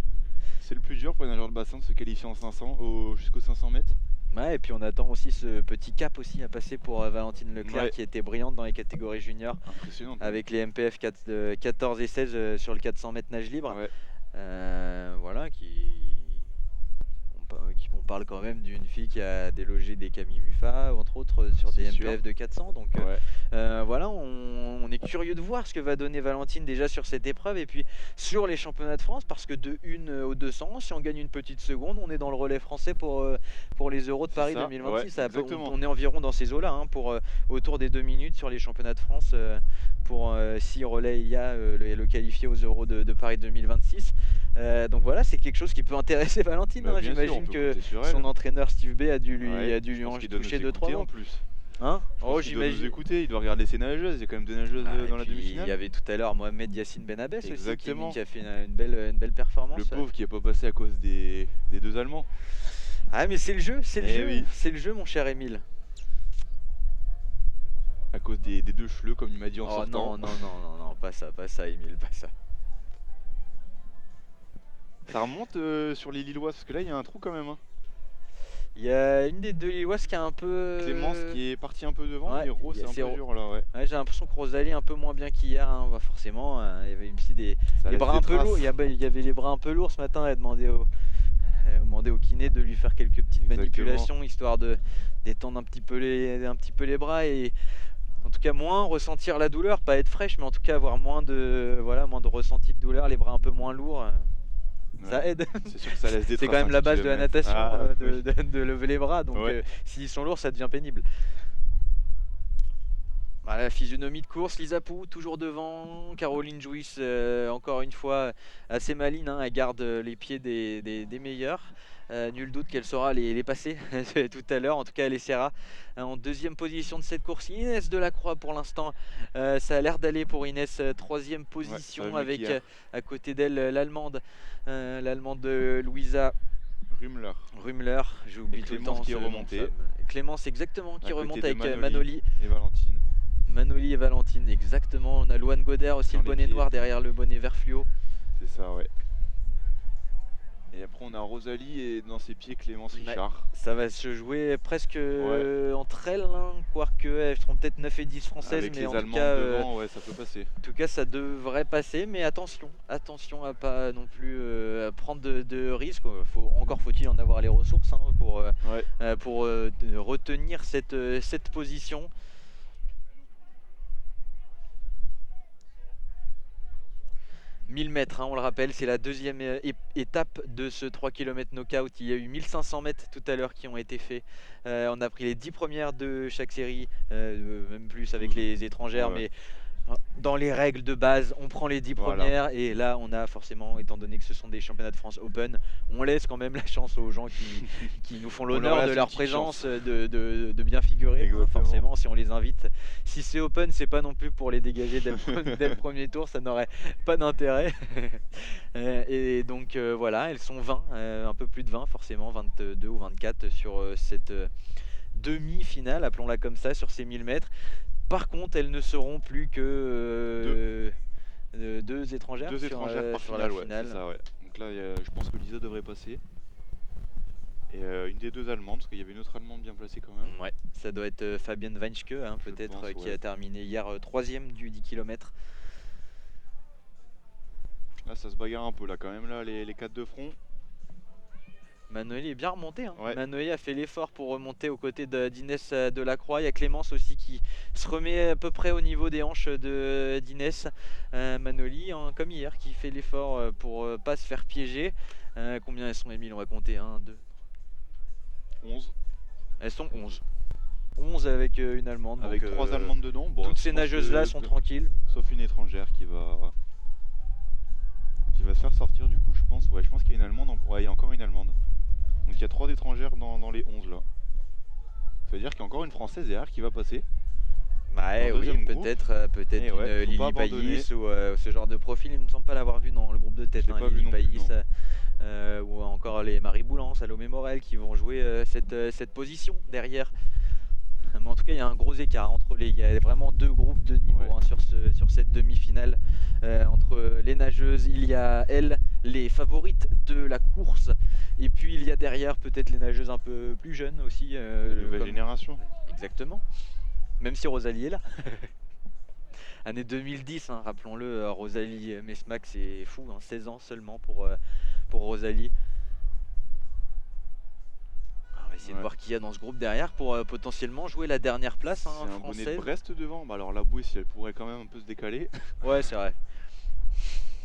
C'est le plus dur pour les nageurs de bassin de se qualifier en 500 jusqu'aux 500 mètres.
Ouais, et puis on attend aussi ce petit cap aussi à passer pour Valentine Leclerc qui était brillante dans les catégories juniors.
Impressionnant.
Avec les MPF 14 et 16 sur le 400 mètres nage libre.
Ouais.
Voilà, on parle quand même d'une fille qui a délogé des Camille Muffat, entre autres, sur des MPF de 400. Donc voilà, on est curieux de voir ce que va donner Valentine déjà sur cette épreuve et puis sur les championnats de France, parce que de 1 au 200, si on gagne une petite seconde, on est dans le relais français pour les Euros de Paris 2026. On est environ dans ces eaux-là, hein, pour autour des 2 minutes sur les championnats de France. Pour si relais il y a le qualifié aux Euros de Paris 2026. Donc voilà, c'est quelque chose qui peut intéresser Valentine. Hein. J'imagine que son entraîneur Steve B a dû lui en toucher 2-3 mots.
En plus.
Hein?
Oh, j'imagine. Il doit nous écouter, il doit regarder ses nageuses. Il y a quand même 2 nageuses dans la demi-finale.
Il y avait tout à l'heure Mohamed Yassine Benabès aussi qui a fait une belle performance.
Le pauvre qui n'est pas passé à cause des 2 Allemands.
Ah mais c'est le jeu,
oui.
C'est le jeu mon cher Émile.
À cause des 2 cheleux comme il m'a dit en sortant.
Non, pas ça Émile, pas ça.
Ça remonte sur les Lilloises parce que là il y a un trou quand même. Hein.
Il y a une des 2 Lilloises qui a un peu.
Clémence qui est partie un peu devant, et Rose c'est un peu dur là.
Ouais, j'ai l'impression que Rosalie est un peu moins bien qu'hier. Hein. Bah, forcément, il y avait aussi des bras un peu lourds. Il y avait les bras un peu lourds ce matin. Elle a demandé au kiné de lui faire quelques petites manipulations histoire de détendre un petit peu les bras et en tout cas moins ressentir la douleur, pas être fraîche, mais en tout cas avoir moins de ressenti de douleur, les bras un peu moins lourds. Ça aide.
C'est sûr que ça laisse des traces.
C'est quand même la base de la natation, de lever les bras. Donc s'ils sont lourds, ça devient pénible. Voilà, physionomie de course, Lisa Pou toujours devant, Caroline Jouisse encore une fois assez maline, hein, elle garde les pieds des meilleurs. Nul doute qu'elle saura les passer tout à l'heure, en tout cas elle essaiera. En 2e position de cette course, Inès Delacroix pour l'instant. Ça a l'air d'aller pour Inès, 3e position avec à côté d'elle l'Allemande de Louisa Rumler, j'oublie tout le temps.
Qui est remontée.
Clémence exactement qui remonte avec
Manoli et Valentine.
Manoli et Valentine, exactement. On a Louane Goder aussi, le bonnet noir derrière le bonnet vert fluo.
C'est ça, ouais. Et après, on a Rosalie et dans ses pieds, Clémence Richard.
Ça va se jouer presque entre elles, hein, quoique elles seront peut-être 9 et 10 françaises.
Avec
mais
les
en
Allemandes
tout cas,
devant, ça peut passer.
En tout cas, ça devrait passer, mais attention à pas non plus prendre de risques. Encore faut-il en avoir les ressources hein, pour retenir cette position. 1000 mètres, hein, on le rappelle, c'est la 2e étape de ce 3 km knockout. Il y a eu 1500 mètres tout à l'heure qui ont été faits. On a pris les 10 premières de chaque série, même plus avec les étrangères, mais dans les règles de base, on prend les 10
Voilà.
premières et là on a forcément, étant donné que ce sont des championnats de France Open, on laisse quand même la chance aux gens qui nous font
On leur
l'honneur
laisse
de
une
leur
petite
présence,
chance.
de bien figurer, hein,
Exactement.
forcément si on les invite. Si c'est Open, c'est pas non plus pour les dégager dès le premier tour, ça n'aurait pas d'intérêt. Et donc voilà, elles sont 20, un peu plus de 20 forcément, 22 ou 24 sur cette demi-finale, appelons-la comme ça, sur ces 1000 mètres. Par contre, elles ne seront plus que deux étrangères,
Deux étrangères par
sur
finale,
la
ouais,
finale.
c'est ça, ouais. Donc là, je pense que Lisa devrait passer. Et une des deux allemandes, parce qu'il y avait une autre allemande bien placée quand même.
Ouais, ça doit être Fabienne Weinschke, hein,
Je
peut-être,
pense,
qui
ouais.
a terminé hier 3ème du 10 km.
Là, ça se bagarre un peu, là, quand même, là, les 4 de front.
Manoël est bien remonté. Hein.
Ouais.
Manoël a fait l'effort pour remonter aux côtés d'Inès Delacroix. Il y a Clémence aussi qui se remet à peu près au niveau des hanches d'Inès. Manoli, hein, comme hier, qui fait l'effort pour pas se faire piéger. Combien elles sont, Émile? On va compter 1, 2.
11.
Elles sont 11. 11 avec une Allemande.
Avec
donc,
3 allemandes dedans. Bon,
toutes
je
ces
pense
nageuses-là
que
sont tranquilles.
Sauf une étrangère qui va se faire sortir, du coup, je pense. Ouais, je pense qu'il y a une allemande. Ouais, il y a encore une allemande. Donc il y a 3 étrangères dans les 11 là. Ça veut dire qu'il y a encore une française derrière qui va passer.
Ouais,
Dans le
oui,
deuxième groupe.
peut-être
Et ouais,
une
faut pas
Lily Payis
abandonner.
ou ce genre de profil. Il ne me semble pas l'avoir vu dans le groupe de tête.
Je l'ai pas vu
Lily
non plus,
Payis,
non.
ou encore les Marie Boulan, Salomé Morel qui vont jouer cette position derrière. Mais en tout cas, il y a un gros écart entre les. Il y a vraiment deux groupes de niveau,
Ouais.
hein, sur cette demi-finale. Entre les nageuses, il y a elles, les favorites de la course. Et puis il y a derrière peut-être les nageuses un peu plus jeunes aussi.
La nouvelle
comme-
génération.
Exactement. Même si Rosalie est là. Année 2010, hein, rappelons-le, Rosalie Mesmac, c'est fou, hein, 16 ans seulement pour Rosalie. On va essayer de
Ouais.
voir qui y a dans ce groupe derrière pour potentiellement jouer la dernière place, hein,
C'est un bonnet de
française.
Brest devant. Bah alors la bouée, si elle pourrait quand même un peu se décaler.
Ouais, c'est vrai.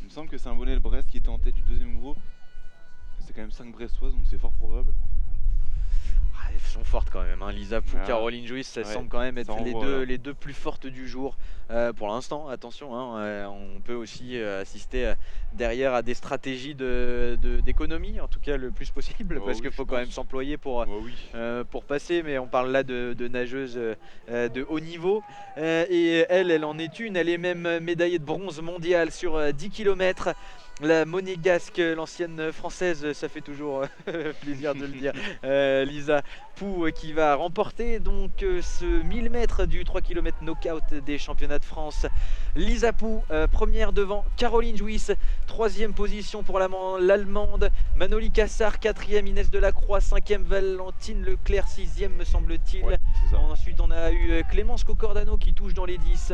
Il me semble que c'est un bonnet de Brest qui était en tête du deuxième groupe. C'est quand même 5 brestoises, donc c'est fort probable.
Ah, elles sont fortes quand même, hein. Lisa Pou,
Ah,
Caroline Jouis, ça
ouais,
semble quand même
ça
être
envoie, là.
les deux plus fortes du jour pour l'instant. Attention, hein, on peut aussi assister derrière à des stratégies d'économie, en tout cas le plus possible,
Oh
parce
oui,
qu'il
je
faut quand même
pense.
s'employer pour
oui.
passer, mais on parle là de nageuses de haut niveau. Et elle en est une, elle est même médaillée de bronze mondiale sur 10 km. La monégasque, l'ancienne française, ça fait toujours plaisir de le dire, Lisa Pou qui va remporter donc ce 1000 mètres du 3 km knockout des championnats de France. Lisa Pou, première devant Caroline Jouis, troisième position pour l'Allemande, Manoli Cassard, quatrième Inès Delacroix, cinquième Valentine Leclerc, sixième me semble-t-il.
Ouais, c'est ça.
Ensuite on a eu Clémence Cocordano qui touche dans les 10,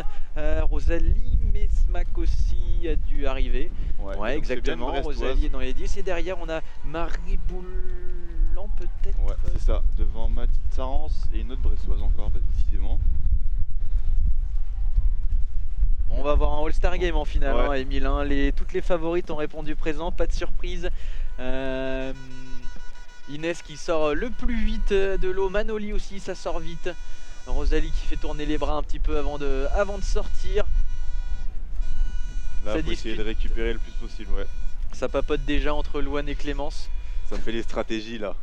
Rosalie Mesmac aussi a dû arriver. Ouais,
donc c'est bien
exactement,
une Brestoise.
Rosalie est dans les 10 et derrière on a Marie Boulan peut-être.
Ouais, c'est ça. Devant Mathilde Sarance et une autre brestoise encore, bah, décidément.
On va avoir un All-Star Game en finale,
Ouais.
hein, Émile, hein. Toutes les favorites ont répondu présent, pas de surprise. Inès qui sort le plus vite de l'eau, Manoli aussi ça sort vite. Rosalie qui fait tourner les bras un petit peu avant de sortir.
Là,
Ça
faut essayer
discute.
de récupérer le plus possible, ouais.
Ça papote déjà entre Louane et Clémence.
Ça fait les stratégies là.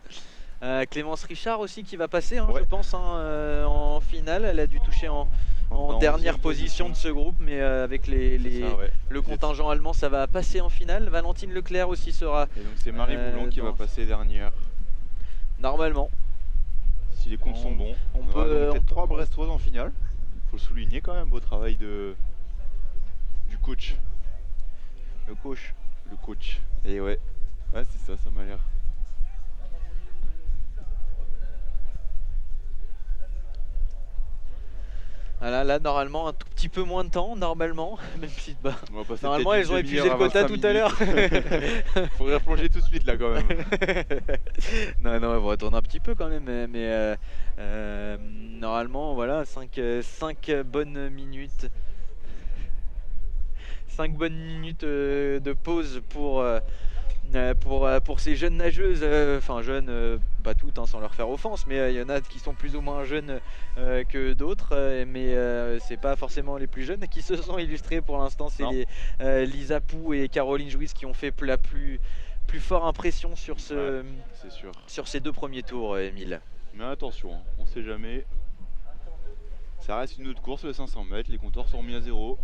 Clémence Richard aussi qui va passer, hein,
Ouais.
je pense, hein, en finale. Elle a dû toucher en
En
dernière
11e
position de ce groupe, mais avec
C'est ça, ouais.
le contingent allemand, ça va passer en finale. Valentine Leclerc aussi sera
Et donc c'est Marie Boulon qui va
dans-
passer dernière.
normalement.
Si les comptes sont bons.
on
On aura
peut-
donc
on
peut-être
peut-
3 brestoises en finale. Faut le souligner quand même, beau travail du coach.
Le coach.
Le coach. Et ouais. Ouais, c'est ça, ça m'a l'air.
Voilà, là, normalement, un tout petit peu moins de temps, normalement. Même si, bah,
On va passer
normalement,
peut-être
elles ont
une
épuisé le
demi-heure à
quota
25
tout à l'heure.
minutes. Faudrait replonger tout de suite là quand même.
Non, elles vont retourner un petit peu quand même. Mais normalement, voilà, 5 bonnes minutes. 5 bonnes minutes de pause pour pour ces jeunes nageuses, enfin jeunes, pas toutes hein, sans leur faire offense, mais il y en a qui sont plus ou moins jeunes que d'autres, mais c'est pas forcément les plus jeunes qui se sont illustrées pour l'instant, c'est
Non.
les Lisa Pou et Caroline Jouisse qui ont fait la plus forte impression sur,
C'est sûr.
sur ces 2 premiers tours, Émile.
Mais attention, hein, on sait jamais. Ça reste une autre course, le 500 mètres, les compteurs sont remis à 0.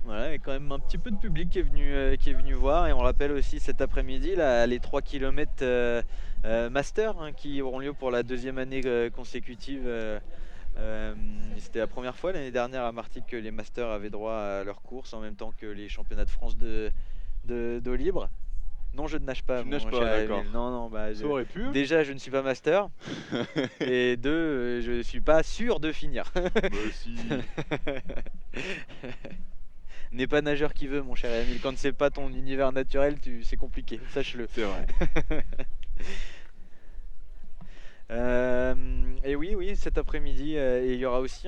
Voilà, il y a quand même un petit peu de public qui est venu voir, et on rappelle aussi cet après-midi les 3 km Master hein, qui auront lieu pour la 2e année consécutive. C'était la première fois l'année dernière à Martigues que les Masters avaient droit à leur course en même temps que les championnats de France d'eau libre. Non, je ne nage pas.
Tu
mon
nages pas,
cher
d'accord.
Emile. Non, bah,
Ça aurait pu.
déjà je ne suis pas master et 2, je suis pas sûr de finir.
Bah si.
N'est pas nageur qui veut, mon cher Emile. Quand c'est pas ton univers naturel, c'est compliqué, sache-le.
C'est vrai.
Et oui, cet après-midi, et il y aura aussi,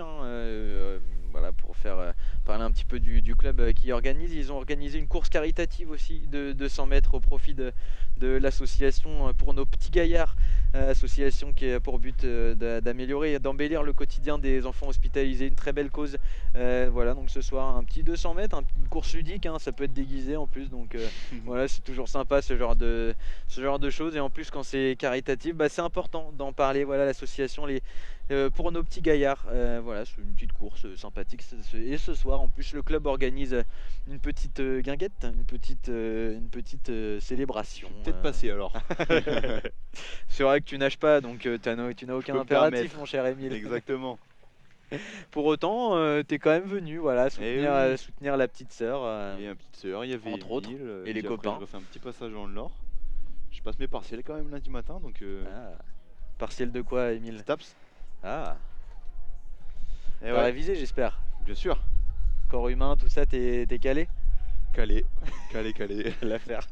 voilà, pour faire parler un petit peu du club qui organise, ils ont organisé une course caritative aussi de 200 mètres au profit de l'association pour nos petits gaillards, association qui a pour but d'améliorer et d'embellir le quotidien des enfants hospitalisés, une très belle cause. Voilà, donc ce soir un petit 200 mètres, une course ludique, hein, ça peut être déguisé en plus, donc voilà, c'est toujours sympa ce genre de choses, et en plus quand c'est caritatif, bah, c'est important d'en parler. Voilà, l'association pour nos petits gaillards, voilà, c'est une petite course sympathique, et ce soir en plus le club organise une petite guinguette, une petite célébration.
Peut-être passé alors.
C'est vrai que tu nages pas, donc tu n'as aucun
peux me
impératif,
permettre.
mon cher Émile.
Exactement.
Pour autant, t'es quand même venu, voilà,
oui.
soutenir la petite sœur.
Il y a une petite sœur, il y avait
Entre autres,
Émile,
et les
puis après,
copains.
je refais un petit passage dans le Nord. Je passe mes partiels quand même lundi matin, donc
Partiel de quoi, Émile?
Staps.
Ah,
Et
t'as
ouais,
révisé, j'espère.
bien sûr.
Corps humain, tout ça, t'es calé?
Calé.
L'affaire.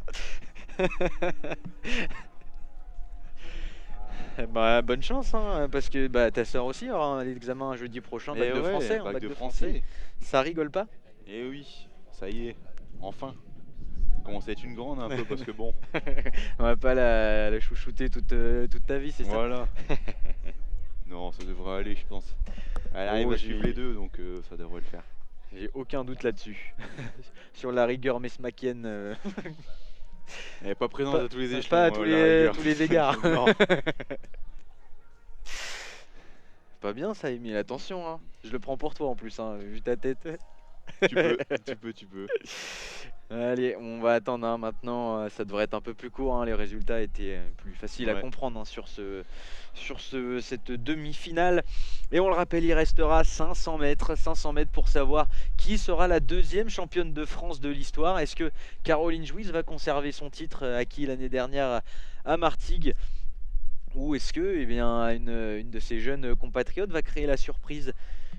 Bah, bonne chance, hein, parce que bah, ta soeur aussi aura l'examen jeudi prochain, bac de français.
bac
bac
de
de
français.
Ça rigole pas?
Et oui, ça y est, enfin. Ça commence à être une grande un peu parce que bon.
On va pas la chouchouter toute ta vie, c'est ça?
Voilà. Non, ça devrait aller, je pense. Elle arrive
Oh,
à suivre
j'ai-
les deux, donc ça devrait le faire.
J'ai aucun doute là-dessus. Sur la rigueur mesmakienne.
Elle est pas présente
Pas-
à tous les échelons.
pas à tous
la rigueur.
tous les égards.
Non.
Pas bien ça, Emile, attention, hein. Je le prends pour toi en plus, hein, vu ta tête.
Tu peux.
Allez, on va attendre hein, maintenant, ça devrait être un peu plus court, hein, les résultats étaient plus faciles à
Ouais.
comprendre hein, sur cette demi-finale. Et on le rappelle, il restera 500 mètres pour savoir qui sera la 2e championne de France de l'histoire. Est-ce que Caroline Jouisse va conserver son titre acquis l'année dernière à Martigues, ou est-ce que une de ses jeunes compatriotes va créer la surprise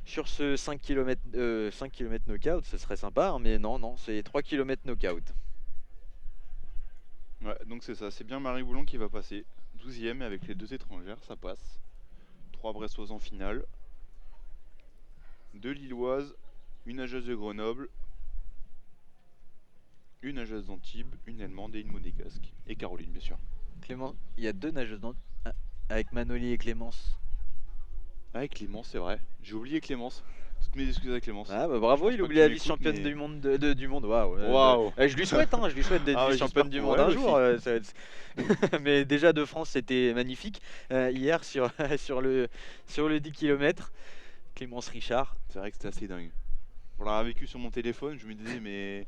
sur ce 5 km knockout? Ce serait sympa, hein, mais non, c'est 3 km knockout.
Ouais, donc c'est ça, c'est bien Marie Boulon qui va passer 12e, et avec les 2 étrangères, ça passe. 3 Bressoises en finale. 2 Lilloises, une nageuse de Grenoble, une nageuse d'Antibes, une Allemande et une Monégasque. Et Caroline, bien sûr.
Clément, il y a 2 nageuses avec Manoli et Clémence.
Ah, et Clémence, c'est vrai. J'ai oublié Clémence. Toutes mes excuses à Clémence.
Ah bah bravo,
Je pense
il
pas
oublie
que
la
tu
vice-championne
m'écoutes, mais-
du monde du monde. Waouh.
Waouh.
Je lui souhaite, d'être
Ah ouais,
vice-championne du
j'espère
monde
pour
un
elle
jour.
aussi.
Ça va être- Mais déjà de France, c'était magnifique. Hier sur le 10 km, Clémence Richard.
C'est vrai que c'était assez dingue. Pour l'avoir vécu sur mon téléphone, je me disais, mais.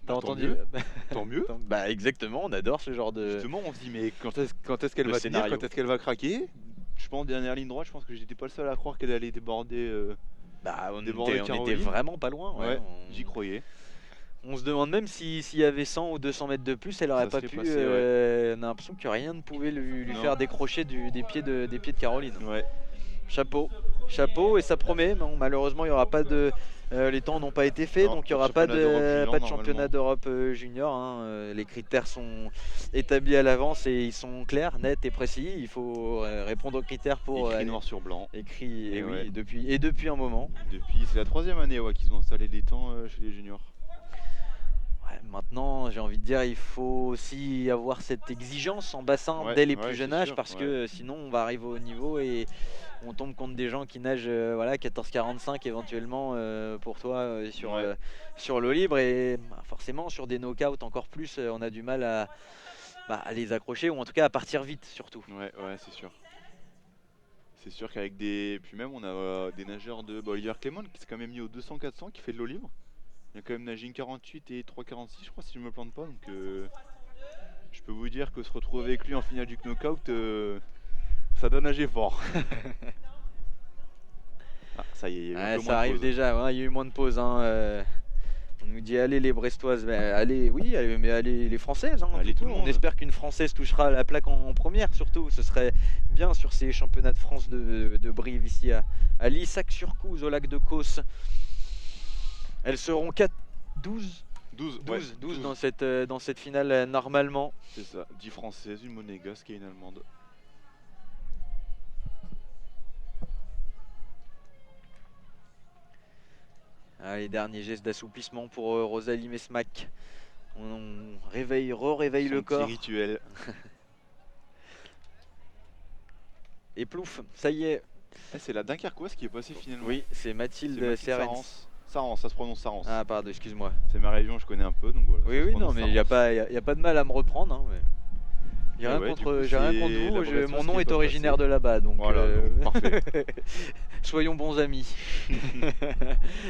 T'as
Bah, tant
entendu?
mieux, Tant mieux.
Bah exactement, on adore ce genre de.
Justement, on se dit, mais quand est-ce qu'elle
le
va tenir,
scénario.
quand est-ce qu'elle va craquer? Je pense, dernière ligne droite, je pense que j'étais pas le seul à croire qu'elle allait déborder.
Bah on
Débordé
était
Caroline.
vraiment pas loin.
Ouais,
on...
j'y croyais.
On se demande même s'il y avait 100 ou 200 mètres de plus, elle aurait
Ça
pas
serait
pu.
passé,
On a l'impression que rien ne pouvait lui
Non.
faire décrocher des pieds de Caroline.
Ouais.
Chapeau, et ça promet. Bon, malheureusement, il n'y aura pas de Les temps n'ont pas été faits,
Non,
donc il n'y
pas
aura
de
pas
championnat d'Europe junior,
pas de championnat
normalement.
d'Europe junior, hein. Les critères sont établis à l'avance et ils sont clairs, nets et précis. Il faut répondre aux critères pour
Écrit
aller
noir sur blanc.
écrit. Et
Et
oui,
ouais.
depuis un moment.
Depuis, c'est la 3e année qu'ils ont installé les temps chez les juniors.
Ouais, maintenant, j'ai envie de dire, il faut aussi avoir cette exigence en bassin
Ouais,
dès les
ouais,
plus jeunes
c'est
âges
sûr,
parce
ouais.
que sinon on va arriver au niveau et on tombe contre des gens qui nagent voilà, 14,45 éventuellement pour toi
Ouais.
sur l'eau libre et forcément sur des knockouts encore plus on a du mal à les accrocher ou en tout cas à partir vite surtout.
Ouais, ouais, c'est sûr. C'est sûr qu'avec des. Puis même, on a des nageurs de. Bah, Oliver Clément qui s'est quand même mis au 200-400 qui fait de l'eau libre. Il a quand même nagé une 48 et 3,46, je crois, si je me plante pas. Donc, je peux vous dire que se retrouver avec lui en finale du knockout, ça donne nager fort. Ah, ça y est, il y a eu un
Ouais,
peu
ça
moins de
arrive
pause.
déjà, ouais, il y a eu moins de pauses. Hein, on nous dit allez les Brestoises, allez, oui, mais allez les Françaises. Hein,
Allez, tout le
On
monde.
espère qu'une Française touchera la plaque en première surtout. Ce serait bien sur ces championnats de France de Brive ici à Lissac-sur-Couze au lac de Causse. Elles seront 12
12
dans cette finale normalement.
c'est ça. 10 françaises, une monégasque et une allemande.
Les derniers gestes d'assouplissement pour Rosalie Mesmac. On réveille
Son
le
petit
corps.
rituel.
Et plouf, ça y est.
C'est la Dunkerquoise qui est passée finalement.
Oui, c'est
C'est
Mathilde
Mathilde
Serens.
Sarens, ça se prononce Sarens.
Ah pardon, excuse-moi.
C'est ma région, je connais un peu, donc voilà.
Oui,
ça se
oui, non,
prononce
mais il n'y a,
Sarens.
y a pas de mal à me reprendre. Hein, j'ai
Et
rien,
ouais, du
contre,
coup,
j'ai rien
c'est
contre
la
vous,
Brestoise
mon
qui
nom
est
est
pas
originaire
passée.
de là-bas, donc
Voilà, donc parfait.
soyons bons amis.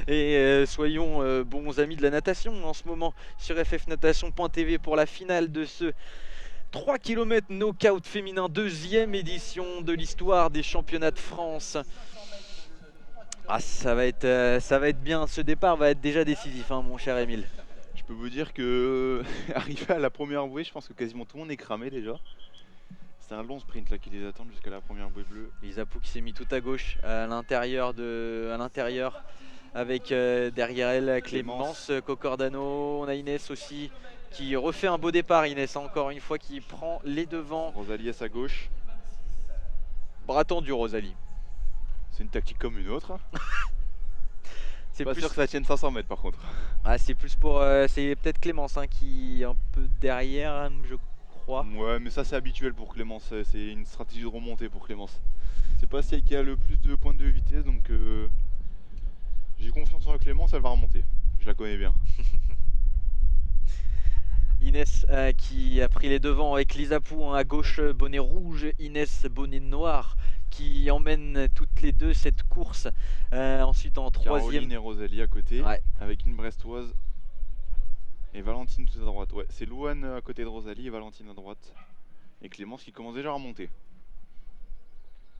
Et soyons bons amis de la natation en ce moment sur ffnatation.tv pour la finale de ce 3 km knockout féminin, 2e édition de l'histoire des championnats de France. Ah, ça va être bien, ce départ va être déjà décisif, hein, mon cher Émile.
Je peux vous dire que arrivé à la première bouée, je pense que quasiment tout le monde est cramé déjà. C'est un long sprint là qui les attend jusqu'à la première bouée bleue.
Lisa Pou qui s'est mis tout à gauche à l'intérieur avec derrière elle Clémence Cocordano. On a Inès aussi qui refait un beau départ. Inès encore une fois qui prend les devants.
Rosalie à sa gauche.
Bras tendu Rosalie.
C'est une tactique comme une autre.
C'est
Pas
plus,
sûr que ça tienne 500 mètres par contre.
c'est plus pour c'est peut-être Clémence hein, qui est un peu derrière je crois.
Ouais, mais ça c'est habituel pour Clémence. C'est une stratégie de remontée pour Clémence. C'est pas celle qui a le plus de points de vitesse, donc j'ai confiance en Clémence, elle va remonter. Je la connais bien.
Inès qui a pris les devants avec Lisa Pou hein, à gauche, bonnet rouge, Inès bonnet noir qui emmène toutes les deux cette course. Ensuite en troisième.
Caroline et Rosalie à côté,
Ouais.
avec une Brestoise et Valentine tout à droite. Ouais, c'est Louane à côté de Rosalie et Valentine à droite. Et Clémence qui commence déjà à remonter.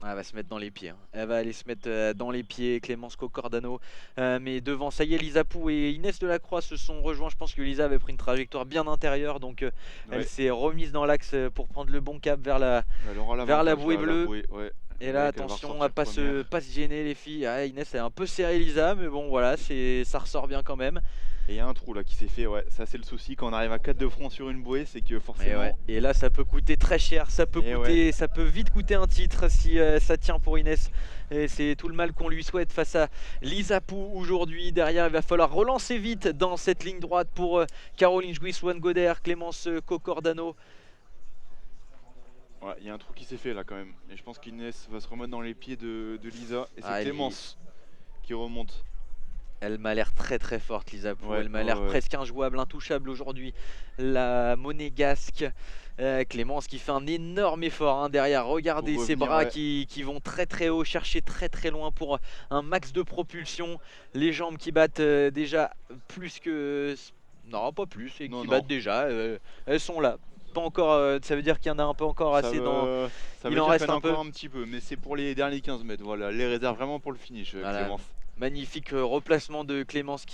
Elle va se mettre dans les pieds. Hein. Elle va aller se mettre dans les pieds, Clémence Cocordano. Mais devant, ça y est, Lisa Pou et Inès Delacroix se sont rejoints. Je pense que Lisa avait pris une trajectoire bien intérieure. Donc elle s'est remise dans l'axe pour prendre le bon cap vers la bouée bleue.
Ouais.
Et là, attention à pas se gêner les filles. Ah, Inès a un peu serré Lisa, mais bon voilà, ça ressort bien quand même.
Et il y a un trou là qui s'est fait, ouais, ça c'est le souci quand on arrive à 4 de front sur une bouée, c'est que forcément...
Et là ça peut coûter très cher, ça peut vite coûter un titre si ça tient pour Inès. Et c'est tout le mal qu'on lui souhaite face à Lisa Pou aujourd'hui. Derrière il va falloir relancer vite dans cette ligne droite pour Caroline Jouy, Swan Goder, Clémence Cocordano.
Ouais, il y a un trou qui s'est fait là quand même. Et je pense qu'Inès va se remettre dans les pieds de Lisa. Et c'est Clémence qui remonte.
Elle m'a l'air très très forte Lisa Pou, elle m'a l'air presque injouable, intouchable aujourd'hui. La monégasque Clémence qui fait un énorme effort hein, derrière, regardez ses bras qui vont très très haut, chercher très très loin pour un max de propulsion. Les jambes qui battent déjà plus que... Non pas plus, et qui battent déjà, elles sont là. Pas encore, ça veut dire qu'il y en a un peu encore assez dans...
Ça veut dire qu'il y en a encore un petit peu, mais c'est pour les derniers 15 mètres, voilà, les réserves vraiment pour le finish Clémence.
Magnifique replacement de Clémence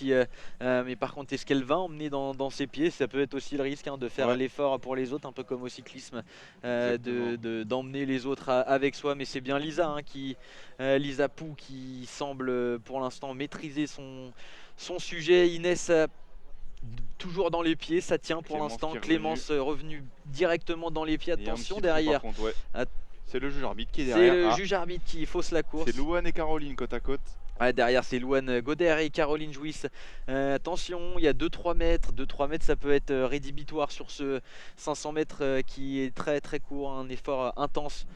mais par contre est-ce qu'elle va emmener dans ses pieds? Ça peut être aussi le risque de faire
Ouais.
l'effort pour les autres, un peu comme au cyclisme,
Exactement.
d'emmener les autres avec soi. Mais c'est bien Lisa Lisa Pou qui semble pour l'instant maîtriser son sujet. Inès toujours dans les pieds, ça tient pour
Clémence
l'instant.
qui est
Clémence revenu directement dans les pieds,
Et un
attention
petit trou,
derrière.
par contre, ouais.
At-
C'est le juge arbitre qui est
C'est
derrière.
le
Ah,
juge arbitre qui fausse la course.
c'est Louane et Caroline côte à côte.
Derrière c'est Louane Goder et Caroline Jouisse. Attention, il y a 2-3 mètres. 2-3 mètres, ça peut être rédhibitoire sur ce 500 mètres qui est très très court, un effort intense.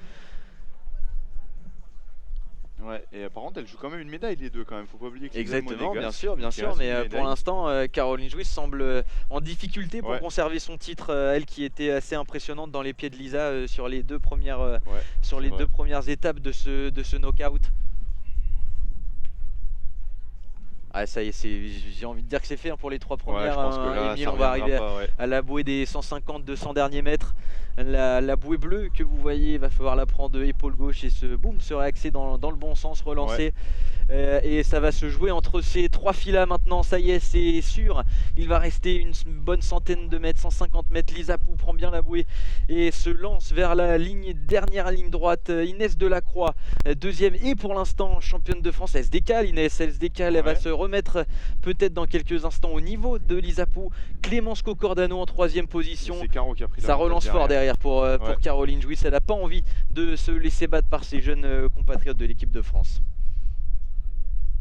Ouais, et par contre, elle joue quand même une médaille, les deux, quand même. Faut pas oublier que
Exactement, bien
il
sûr,
reste
mais
une
pour
médaille.
l'instant, Caroline Jouisse semble en difficulté pour
Ouais.
conserver son titre. Elle qui était assez impressionnante dans les pieds de Lisa sur les deux premières,
Ouais,
sur
c'est
les
vrai.
deux premières étapes de ce knockout. Ah, ça y est, j'ai envie de dire que c'est fait pour les trois
Ouais,
premières.
je pense que là,
Émile,
ça
on va
reviendra
arriver
pas, ouais.
à la bouée des 150-200 derniers mètres. La bouée bleue que vous voyez, il va falloir la prendre de épaule gauche et ce boum se réaxer dans le bon sens, relancer. Et ça va se jouer entre ces trois filles-là maintenant, ça y est, c'est sûr. Il va rester une bonne centaine de mètres, 150 mètres. Lisa Pou prend bien la bouée et se lance vers la dernière ligne droite. Inès Delacroix, deuxième et pour l'instant championne de France. Elle se décale, Inès, elle se décale, elle va
Ouais.
se remettre peut-être dans quelques instants au niveau de Lisa Pou. Clémence Cocordano en troisième position.
C'est Caro qui a pris
Ça
l'avantage
relance fort derrière pour
Ouais.
Caroline Jouisse. Elle n'a pas envie de se laisser battre par ses jeunes compatriotes de l'équipe de France.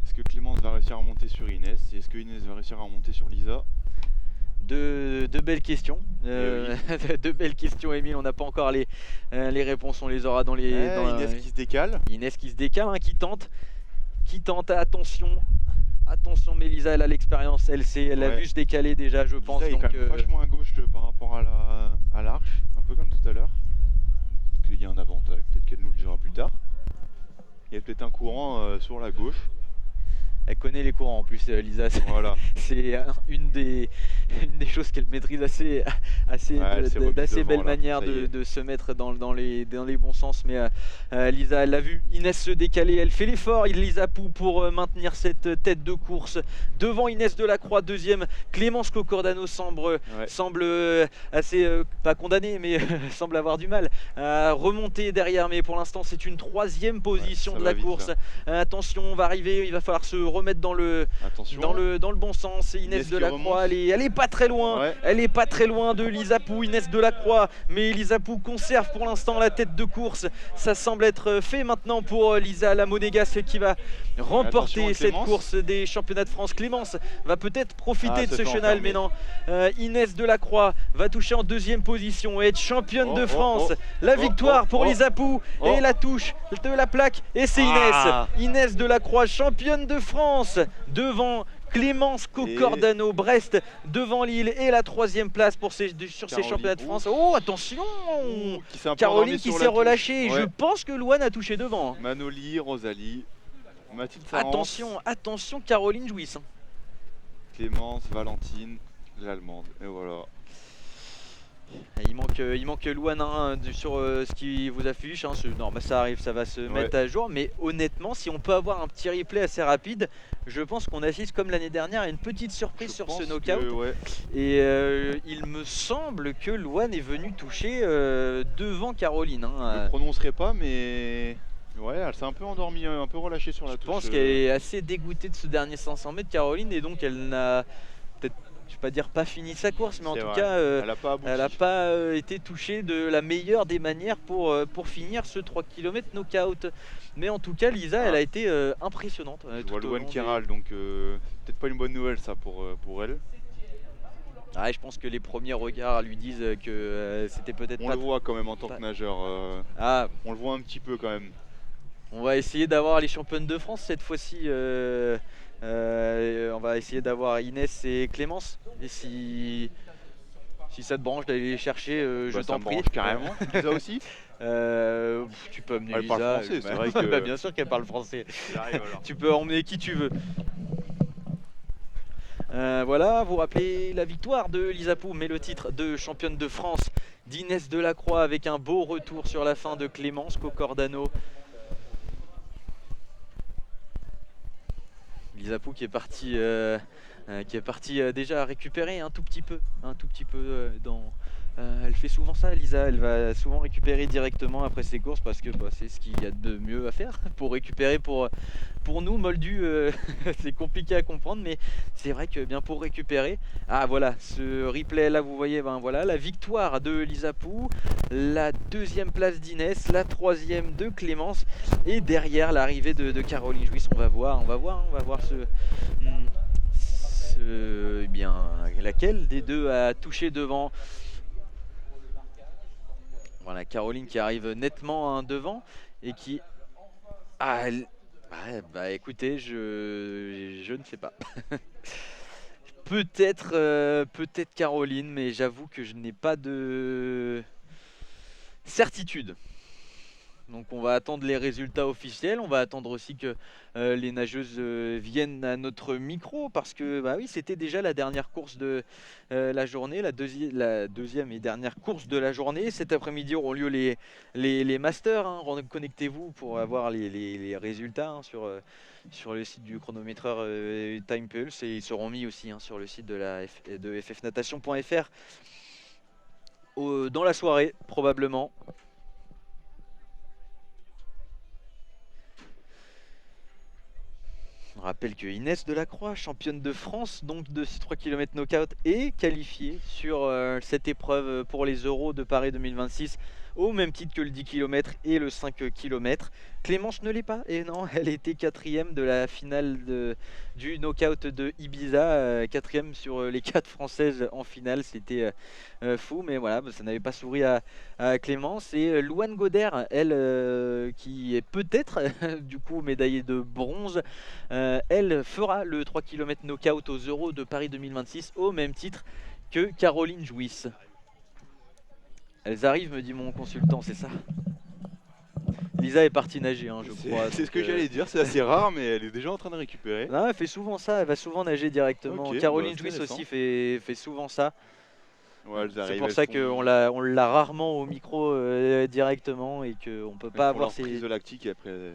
Est-ce que Clémence va réussir à remonter sur Inès? Et est-ce que Inès va réussir à remonter sur Lisa?
Deux belles questions. Deux belles questions, Émile. On n'a pas encore les réponses. On les aura dans les.
Inès qui se décale.
Inès qui se décale, qui tente. Attention. Attention, mais Lisa, elle a l'expérience. Elle sait. Elle a
Ouais.
vu se décaler déjà, je pense.
Lisa est
Donc,
quand même vachement à gauche par rapport à l'arche. Un peu comme tout à l'heure. Parce qu'il y a un avantage. Peut-être qu'elle nous le dira plus tard. Il y a peut-être un courant sur la gauche.
elle connaît les courants en plus, Lisa.
Voilà.
C'est une des choses qu'elle maîtrise d'assez
elle s'est remise
belle
devant, là.
manière
Ça y est.
de se mettre dans les bons sens. Mais Lisa, elle l'a vu. Inès se décaler, elle fait l'effort. Lisa Pou pour maintenir cette tête de course. Devant Inès Delacroix, deuxième. Clémence Cocordano semble assez, pas condamnée, mais semble avoir du mal à remonter derrière. Mais pour l'instant, c'est une troisième position
ça
de
va
la
vite,
course.
là.
Attention, on va arriver. Il va falloir se remettre dans le
Attention.
dans le bon sens. Inès
Inès qui
Delacroix,
remonte.
elle est pas très loin.
Ouais.
Elle est pas très loin de Lisa Pou. Inès Delacroix, mais Lisa Pou conserve pour l'instant la tête de course. Ça semble être fait maintenant pour Lisa, la monégasque qui va remporter
Attention à
cette
Clémence.
course des championnats de France. Clémence va peut-être profiter
Ah,
de
se
ce
fait
chenal,
enfermer.
mais non. Inès Delacroix va toucher en deuxième position et être championne de France. La victoire pour Lisa Pou et la touche de la plaque. Et c'est
Ah.
Inès Delacroix, championne de France devant Clémence Cocordano, Brest devant Lille et la troisième place sur ces
Caroline,
championnats de France.
ouf.
Oh, attention,
Qui s'est un peu
Caroline
endormie
qui
sur
s'est
la touche.
relâchée.
Ouais.
Je pense que Louane a touché devant.
Manoli, Rosalie, Mathilde Sarance,
Attention, Caroline Jouisse.
Clémence, Valentine, l'Allemande. Et voilà.
Il manque Louane sur ce qui vous affiche. Non, ça arrive, ça va se mettre à jour. Mais honnêtement, si on peut avoir un petit replay assez rapide, je pense qu'on assiste comme l'année dernière à une petite surprise
Je
sur
pense
ce
que,
knockout.
ouais.
Et il me semble que Louane est venu toucher devant Caroline.
Je le prononcerai pas, mais ouais, elle s'est un peu endormie, un peu relâchée sur la touche.
Je pense qu'elle est assez dégoûtée de ce dernier 500 mètres, Caroline, et donc elle n'a peut-être, je vais pas dire pas fini sa course, mais en
C'est
tout
vrai.
cas,
Elle a pas abouti.
elle n'a pas été touchée de la meilleure des manières pour finir ce 3 km knockout. Mais en tout cas, Lisa, elle a été impressionnante.
Je
tout
vois
au
Louane
long
qui
des-
râle, donc peut-être pas une bonne nouvelle ça pour elle.
Ah, je pense que les premiers regards lui disent que c'était peut-être
On
pas.
le voit quand même en tant
pas-
que nageur.
Ah,
On le voit un petit peu quand même.
on va essayer d'avoir les championnes de France cette fois-ci. On va essayer d'avoir Inès et Clémence. Et si ça te branche d'aller les chercher, je
Bah, ça
t'en
me
prie.
branche carrément. Lisa aussi.
Tu peux amener
Elle
Lisa.
parle français, c'est vrai que-
Bah, bien sûr qu'elle parle français.
J'arrive alors.
Tu peux emmener qui tu veux. Voilà, vous rappelez la victoire de Lisa Pou, mais le titre de championne de France d'Inès Delacroix avec un beau retour sur la fin de Clémence Cocordano. Lisa Pou qui est partie, déjà récupérer un tout petit peu dans. Elle fait souvent ça, Lisa. Elle va souvent récupérer directement après ses courses parce que bah, c'est ce qu'il y a de mieux à faire pour récupérer. Pour nous, Moldus, c'est compliqué à comprendre, mais c'est vrai que bien pour récupérer. Ah voilà, ce replay là, vous voyez, ben voilà, la victoire de Lisa Pou, la deuxième place d'Inès, la troisième de Clémence, et derrière l'arrivée de Caroline Jouisse. On va voir eh bien, laquelle des deux a touché devant. Voilà, Caroline qui arrive nettement devant et qui. Ah, ouais, bah écoutez, je ne sais pas. Peut-être Caroline, mais j'avoue que je n'ai pas de certitude. Donc on va attendre les résultats officiels, on va attendre aussi que les nageuses viennent à notre micro parce que bah oui, c'était déjà la dernière course de la journée, la deuxième et dernière course de la journée. Cet après-midi auront lieu les masters, hein. Connectez-vous pour avoir les résultats, hein, sur le site du chronométreur Time Pulse, et ils seront mis aussi, hein, sur le site de ffnatation.fr dans la soirée probablement. On rappelle que Inès Delacroix, championne de France donc de 3 km knockout, est qualifiée sur cette épreuve pour les Euros de Paris 2026 au même titre que le 10 km et le 5 km. Clémence ne l'est pas, et non, elle était quatrième de la finale du knockout de Ibiza, quatrième sur les 4 françaises en finale. C'était fou, mais voilà, ça n'avait pas souri à Clémence. Et Louane Goder, elle, qui est peut-être du coup médaillée de bronze, elle fera le 3 km knockout aux Euros de Paris 2026 au même titre que Caroline Jouisse. Elles arrivent, me dit mon consultant, c'est ça? Lisa est partie nager, hein, je crois.
C'est ce que j'allais dire, c'est assez rare, mais elle est déjà en train de récupérer.
Non, elle fait souvent ça, elle va souvent nager directement.
Ok,
Caroline
bah,
Jouisse
intéressant.
aussi fait souvent ça.
Ouais,
C'est pour ça qu'on l'a rarement au micro directement et qu'on peut pas avoir
prise de lactique et après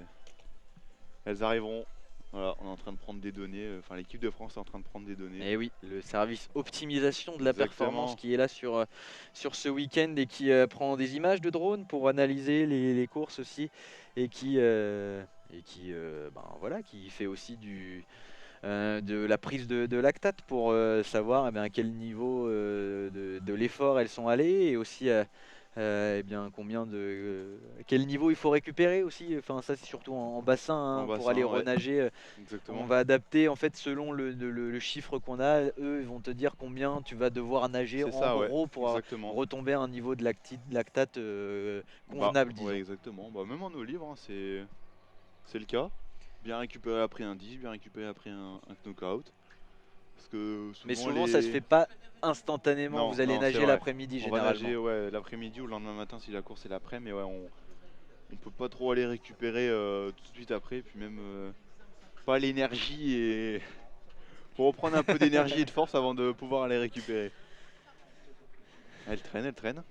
elles arriveront. Voilà, on est en train de prendre des données, enfin l'équipe de France est en train de prendre des données.
Et oui, le service optimisation de la
Exactement.
performance qui est là sur ce week-end et qui prend des images de drone pour analyser les courses aussi, et qui qui fait aussi de la prise de lactate pour savoir à quel niveau de l'effort elles sont allées, et aussi quel niveau il faut récupérer aussi. Enfin, ça c'est surtout en bassin, hein, pour
bassin,
aller
ouais.
renager.
Exactement.
On va adapter en fait selon le chiffre qu'on a. Eux, ils vont te dire combien tu vas devoir nager
C'est ça,
gros pour
exactement.
retomber à un niveau de lactate convenable, disons.
Ouais, exactement. Bah, même en eau libre, hein, c'est le cas. Bien récupéré après un 10, bien récupéré après un knockout. Parce que
Mais souvent ça se fait pas instantanément.
Non,
vous allez
non,
nager
c'est vrai.
l'après-midi
On va
généralement.
nager, ouais, l'après-midi ou le lendemain matin si la course est l'après, mais ouais, on peut pas trop aller récupérer tout de suite après, puis même pas l'énergie, et faut reprendre un peu d'énergie et de force avant de pouvoir aller récupérer. Elle traîne.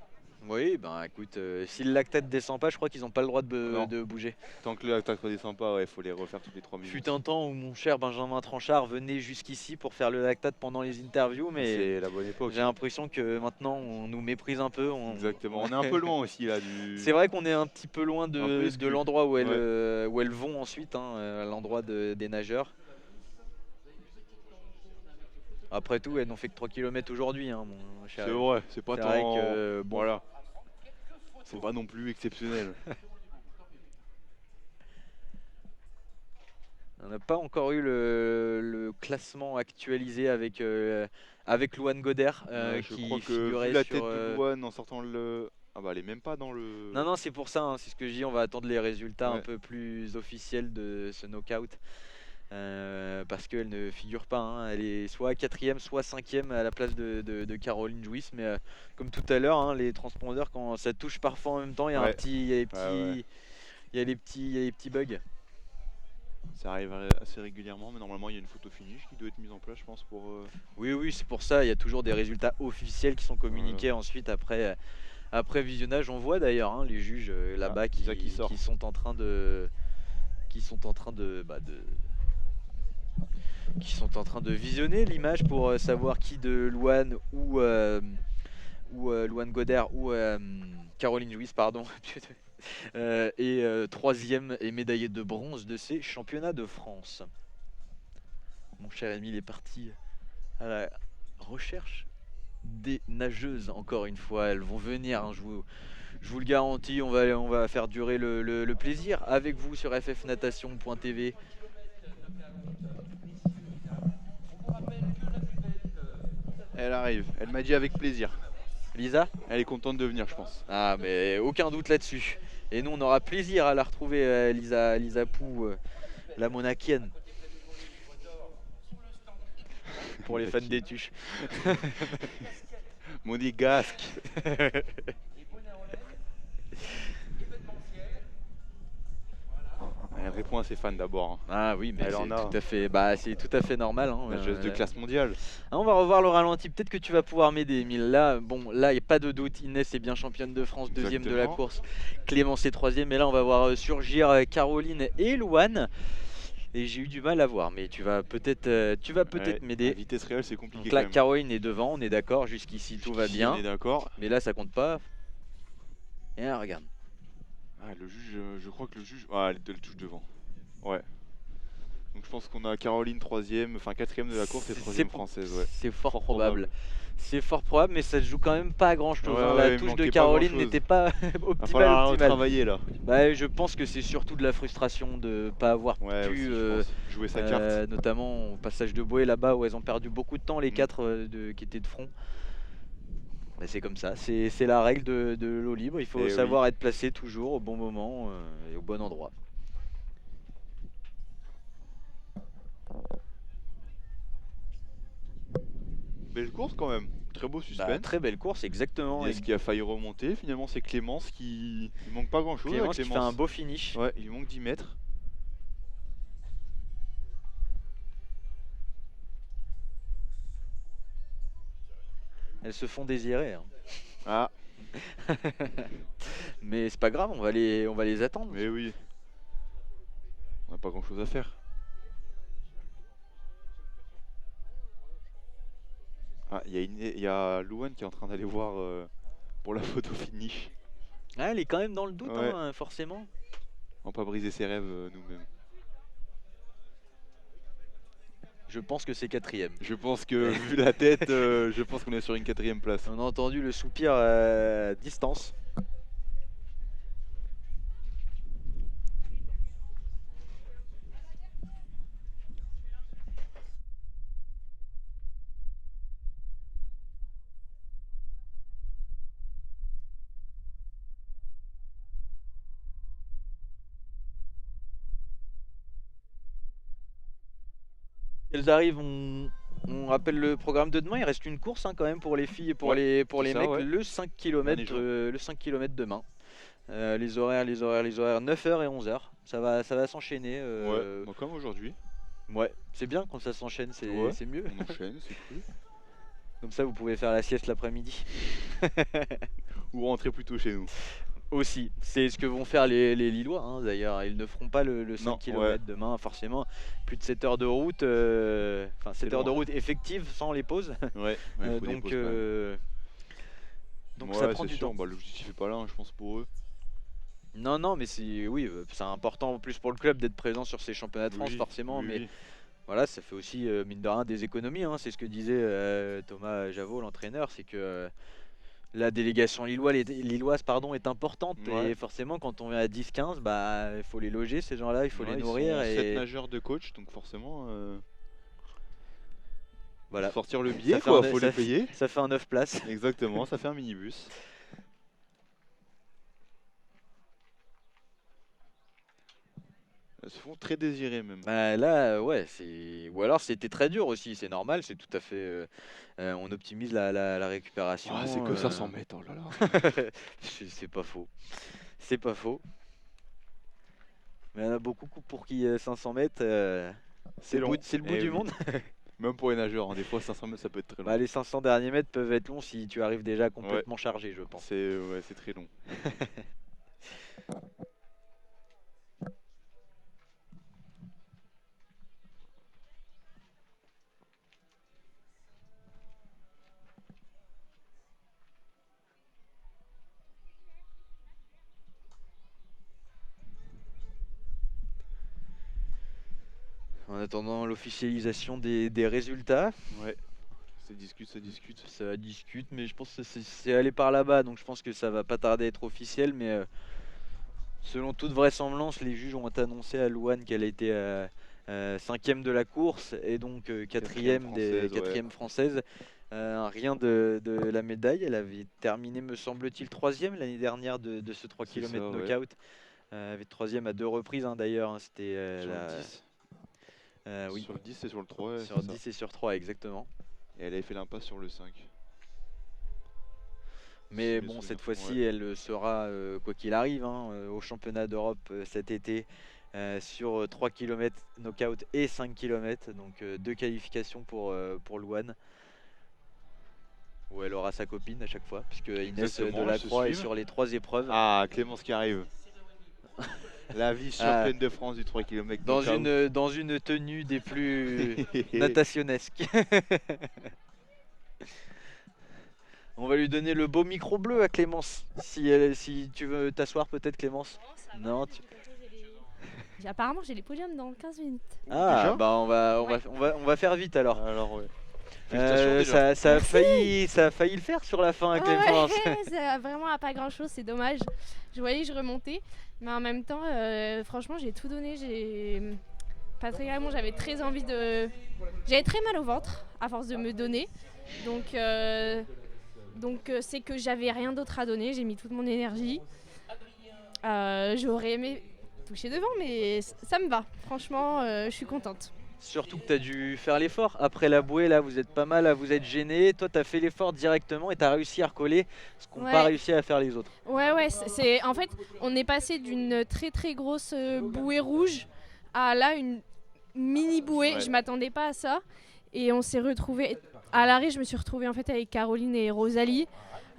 Oui, ben écoute, si le lactate descend pas, je crois qu'ils n'ont pas le droit de bouger.
Tant que le lactate redescend pas, ouais, faut les refaire toutes les 3 minutes.
Fut un temps où mon cher Benjamin Tranchard venait jusqu'ici pour faire le lactate pendant les interviews, mais
c'est la bonne époque.
j'ai l'impression que maintenant on nous méprise un peu.
Exactement, on est un peu loin aussi là du...
C'est vrai qu'on est un petit peu loin
Un peu
de
exclu.
l'endroit où elles vont ensuite, hein, à l'endroit des nageurs. Après tout, elles n'ont fait que 3 km aujourd'hui, hein, mon cher.
C'est vrai, c'est pas
C'est
tant...
vrai que, bon.
Voilà. C'est pas non plus exceptionnel.
On n'a pas encore eu le classement actualisé avec Louane Goder,
Je
qui
crois que
figurait
vu la
sur,
tête de Louane en sortant le... Ah bah elle est même pas dans le...
Non, c'est pour ça, hein, c'est ce que je dis, on va attendre les résultats un
Ouais.
peu plus officiels de ce knockout. Parce qu'elle ne figure pas, hein. Elle est soit 4ème, soit 5ème à la place de Caroline Jouisse. Mais comme tout à l'heure, hein, les transpondeurs, quand ça touche parfois en même temps, il y a il y a les petits bugs.
Ça arrive assez régulièrement, mais normalement il y a une photo finish qui doit être mise en place, je pense, pour...
Oui, c'est pour ça, il y a toujours des résultats officiels qui sont communiqués ensuite après visionnage. On voit d'ailleurs, hein, les juges là-bas qui sont en train de qui sont en train de visionner l'image pour savoir qui de Louane ou Louane Godert ou Caroline Jouisse, pardon, est troisième et médaillée de bronze de ces championnats de France. Mon cher Emile est parti à la recherche des nageuses, encore une fois. Elles vont venir, hein, je vous le garantis, on va faire durer le plaisir avec vous sur ffnatation.tv.
Elle arrive, elle m'a dit avec plaisir.
Lisa?
Elle est contente de venir, je pense.
Ah, mais aucun doute là-dessus. Et nous, on aura plaisir à la retrouver, Lisa Pou, la monakienne. Pour les fans des tuches.
Monégasque. Elle répond à ses fans d'abord. Hein.
Ah oui, mais
Elle en a.
tout à fait, c'est tout à fait normal. Hein,
Nageuse de classe mondiale.
On va revoir le ralenti. Peut-être que tu vas pouvoir m'aider, Emile. Là, bon, là, il n'y a pas de doute. Inès est bien championne de France, deuxième de la
Exactement.
course. Clémence est troisième. Et là, on va voir surgir Caroline et Louane. Et j'ai eu du mal à voir, mais tu vas peut-être
Ouais,
m'aider.
à vitesse réelle, c'est compliqué.
Donc là,
quand même.
Caroline est devant, on est d'accord. Jusqu'ici, tout va
Jusqu'ici,
bien.
On est d'accord.
Mais là, ça compte pas. Et là, regarde.
Ah, le juge, je crois que le juge. Ah, elle touche devant. Ouais. Donc je pense qu'on a Caroline troisième, enfin quatrième de la course et troisième française. Ouais.
C'est fort probable. C'est fort probable, mais ça se joue quand même pas à grand chose.
Ouais,
hein.
ouais,
La
il
touche de
manquait pas
Caroline
grand-chose.
n'était pas
Va
optimale.
falloir travailler là.
Bah, je pense que c'est surtout de la frustration de pas avoir
Ouais,
pu
aussi, je pense. Jouer sa carte.
notamment au passage de Boué là-bas où elles ont perdu beaucoup de temps les
Mm.
quatre qui étaient de front. Bah, c'est comme ça, c'est la règle de l'eau libre, il faut
Eh
savoir être placé toujours au bon moment et au bon endroit.
Belle course quand même. Très beau
Bah,
suspense.
très belle course, exactement.
Il y a ce qui a failli remonter. Finalement, c'est Clémence qui. Il manque pas grand chose.
Clémence qui fait un beau finish.
Ouais, il lui manque 10 mètres.
Elles se font désirer. Hein.
Ah,
Mais c'est pas grave, on va les attendre.
mais oui. On n'a pas grand chose à faire. Ah, il y a Louane qui est en train d'aller voir pour la photo finish.
Ah, elle est quand même dans le doute,
Ouais.
hein, forcément.
On va pas briser ses rêves nous-mêmes.
Je pense que c'est quatrième.
Je pense que, vu la tête, je pense qu'on est sur une quatrième place.
On a entendu le soupir distance. Elles arrivent, on rappelle le programme de demain. Il reste une course hein, quand même pour les filles et pour
Ouais,
les
ça,
mecs.
ouais.
Le 5 km, le 5 km demain. Les horaires, 9h et 11h. Ça va s'enchaîner.
Ouais, donc comme aujourd'hui.
Ouais, c'est bien quand ça s'enchaîne,
Ouais.
c'est mieux.
On enchaîne, c'est cool.
Comme ça, vous pouvez faire la sieste l'après-midi.
Ou rentrer plus tôt chez nous.
Aussi, c'est ce que vont faire les Lillois hein, d'ailleurs. Ils ne feront pas le 5
Non,
km
ouais.
demain, forcément. Plus de 7 heures de route, enfin 7 heures de
loin.
route effectives sans les pauses.
Ouais, il faut des
Donc,
pauses, quand même.
donc
Ouais,
ça prend
c'est
du
sûr,
temps.
bah, l'objectif est pas là, hein, je pense, pour eux.
Non, mais c'est important en plus pour le club d'être présent sur ces championnats de France,
Oui,
forcément.
oui,
Mais
oui.
voilà, ça fait aussi, mine de rien, des économies. Hein. C'est ce que disait Thomas Javot, l'entraîneur. C'est que la délégation lilloise pardon, est importante.
Ouais.
Et forcément, quand on vient à 10-15, bah, il faut les loger, ces gens-là. Il faut
Ouais,
les
ils
nourrir.
sont 7
Et
nageurs de coach, donc forcément,
voilà.
faut sortir le billet,
Ça fait
quoi,
un-
faut
ça
les
fait-
payer.
Ça fait un 9 places.
Exactement, ça fait un minibus. Elles se font très désirer même.
Bah, là, ouais, ou alors c'était très dur aussi, c'est normal, c'est tout à fait. On optimise la récupération.
Ah, c'est que 500 mètres, oh là là.
C'est pas faux. C'est pas faux. Mais il y en a beaucoup pour qui 500 mètres, c'est
long.
le bout
Eh
du
oui.
monde.
Même pour les nageurs, hein, des fois 500 mètres ça peut être très long.
Bah, les 500 derniers mètres peuvent être longs si tu arrives déjà complètement chargé, je pense.
C'est très long.
En attendant l'officialisation des résultats,
Ouais. Ça discute, ça discute.
ça discute, mais je pense que c'est allé par là-bas, donc je pense que ça va pas tarder à être officiel. Mais selon toute vraisemblance, les juges ont annoncé à Louane qu'elle était 5e de la course et donc 4e
française, ouais.
4e française. Rien de la médaille. Elle avait terminé, me semble-t-il, 3e l'année dernière de ce 3
C'est
km
ça, ouais.
knockout. Elle avait 3e à 2 reprises hein, d'ailleurs. Hein, c'était
Sur
la.
le 10.
Oui,
Sur le 10 et sur le 3. ouais,
sur
c'est ça.
10 et sur 3, exactement.
Et elle avait fait l'impasse sur le 5.
Mais
Si mes
bon,
souvenirs
cette
sont
fois-ci,
vrais.
elle sera, quoi qu'il arrive, hein, au championnat d'Europe cet été sur 3 km knockout et 5 km. Donc 2 qualifications pour Louane. Où elle aura sa copine à chaque fois, puisque Inès
Exactement,
Delacroix
elles
est
se
sur les 3 épreuves.
Ah, Clémence qui arrive. La vice-championne de France du 3 km
Dans une tenue des plus natationnesques. On va lui donner le beau micro bleu à Clémence. Si tu veux t'asseoir peut-être Clémence. Non,
Apparemment, j'ai les podiums dans 15 minutes.
Ah
Déjà
bah on va faire vite alors.
Alors ouais. Félicitations déjà.
Ça a failli le faire sur la fin à Clémence.
Ouais, ça vraiment à pas grand chose, c'est dommage. Je voyais que je remontais, mais en même temps, franchement, j'ai tout donné. Patrick Raymond, j'avais très envie de. J'avais très mal au ventre à force de me donner, donc c'est que j'avais rien d'autre à donner. J'ai mis toute mon énergie. J'aurais aimé toucher devant, mais ça me va. Franchement, je suis contente.
Surtout que tu as dû faire l'effort. Après la bouée, là, vous êtes pas mal à vous être gêné. Toi, tu as fait l'effort directement et tu as réussi à recoller ce qu'ont pas réussi à faire les autres.
Ouais, en fait, on est passé d'une très très grosse bouée rouge à là une mini bouée.
Ouais.
Je m'attendais pas à ça. Et on s'est retrouvés. À l'arrêt, je me suis retrouvée en fait avec Caroline et Rosalie.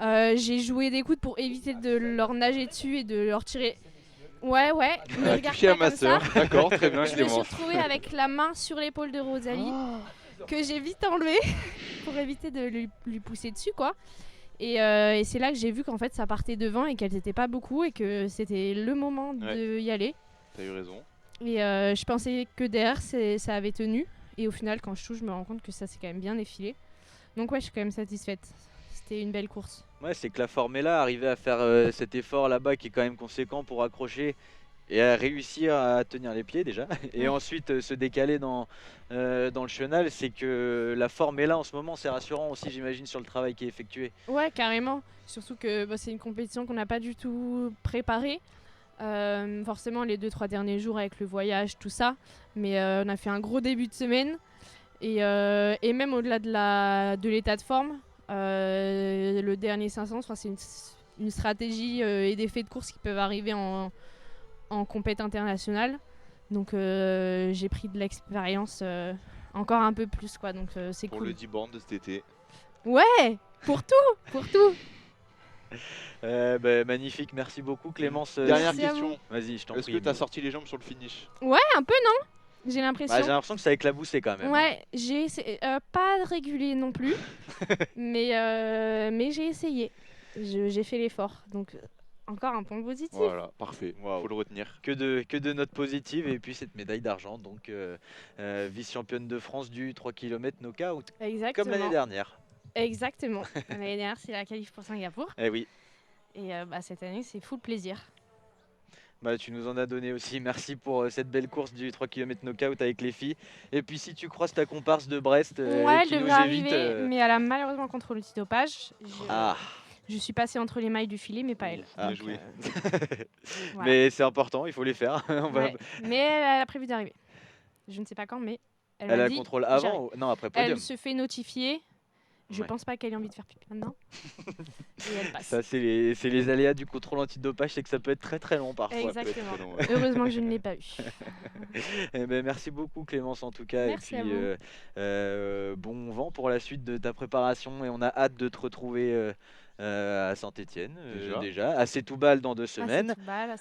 J'ai joué des coudes pour éviter de leur nager dessus et de leur tirer. Ouais, me regarde
Touché
pas
à ma
comme ça.
sœur. D'accord, très bien
Je me suis
Clémence.
retrouvée avec la main sur l'épaule de Rosalie que j'ai vite enlevée pour éviter de lui pousser dessus quoi. Et c'est là que j'ai vu qu'en fait ça partait devant et qu'elles n'étaient pas beaucoup et que c'était le moment d'y aller.
T'as eu raison.
Et je pensais que derrière ça avait tenu et au final quand je touche je me rends compte que ça s'est quand même bien effilé. Donc ouais, je suis quand même satisfaite. C'était une belle course.
Ouais, c'est que la forme est là, arriver à faire cet effort là-bas qui est quand même conséquent pour accrocher et à réussir à tenir les pieds déjà. Et ensuite se décaler dans le chenal, c'est que la forme est là en ce moment, c'est rassurant aussi j'imagine sur le travail qui est effectué.
Ouais, carrément. Surtout que c'est une compétition qu'on n'a pas du tout préparée. Forcément les 2-3 derniers jours avec le voyage, tout ça. Mais on a fait un gros début de semaine. Et même au-delà de l'état de forme, le dernier 500, c'est une stratégie et des faits de course qui peuvent arriver en compète internationale. Donc j'ai pris de l'expérience encore un peu plus quoi. Donc c'est
Pour
cool.
le 10 bornes de cet été.
Ouais, pour tout.
Magnifique, merci beaucoup Clémence.
Dernière
Merci à
question.
Vas-y, je t'en
Est-ce
prie.
que t'as sorti les jambes sur le finish?
Ouais, un peu non. J'ai l'impression.
J'ai l'impression que ça a éclaboussé quand même.
Ouais, j'ai essayé, pas régulier non plus, mais j'ai essayé. J'ai fait l'effort, donc encore un point positif.
Voilà, parfait.
Waouh.
Faut le retenir.
Que de notes positives et puis cette médaille d'argent, donc vice-championne de France du 3 km knockout,
Exactement.
comme l'année dernière.
Exactement. L'année dernière, c'est la qualif pour Singapour.
Eh oui,
Et cette année, c'est full plaisir.
tu nous en as donné aussi, merci pour cette belle course du 3 km knockout avec les filles. Et puis si tu croises ta comparse de Brest
Ouais, elle
qui nous
devrait
évite...
arriver, mais elle a malheureusement contre le antidopage.
Ah,
Je suis passée entre les mailles du filet, mais pas elle.
Bien
Donc,
joué.
voilà.
mais c'est important, il faut les faire. On va-
Ouais. Mais elle a prévu d'arriver. Je ne sais pas quand, mais elle
Elle
m'a
a
dit,
le contrôle
j'arrive.
avant ou... Non, après podium.
Elle se fait notifier. Je
Ouais.
pense pas qu'elle ait envie de faire pipi maintenant. Et elle passe.
Ça, c'est les aléas du contrôle antidopage, c'est que ça peut être très très long parfois.
Exactement.
très long, ouais.
Heureusement que je ne l'ai pas eu.
Eh ben, merci beaucoup Clémence en tout cas.
Merci
et
à
puis
vous.
bon vent pour la suite de ta préparation et on a hâte de te retrouver à Saint-Étienne déjà, à Setoubal dans 2 semaines,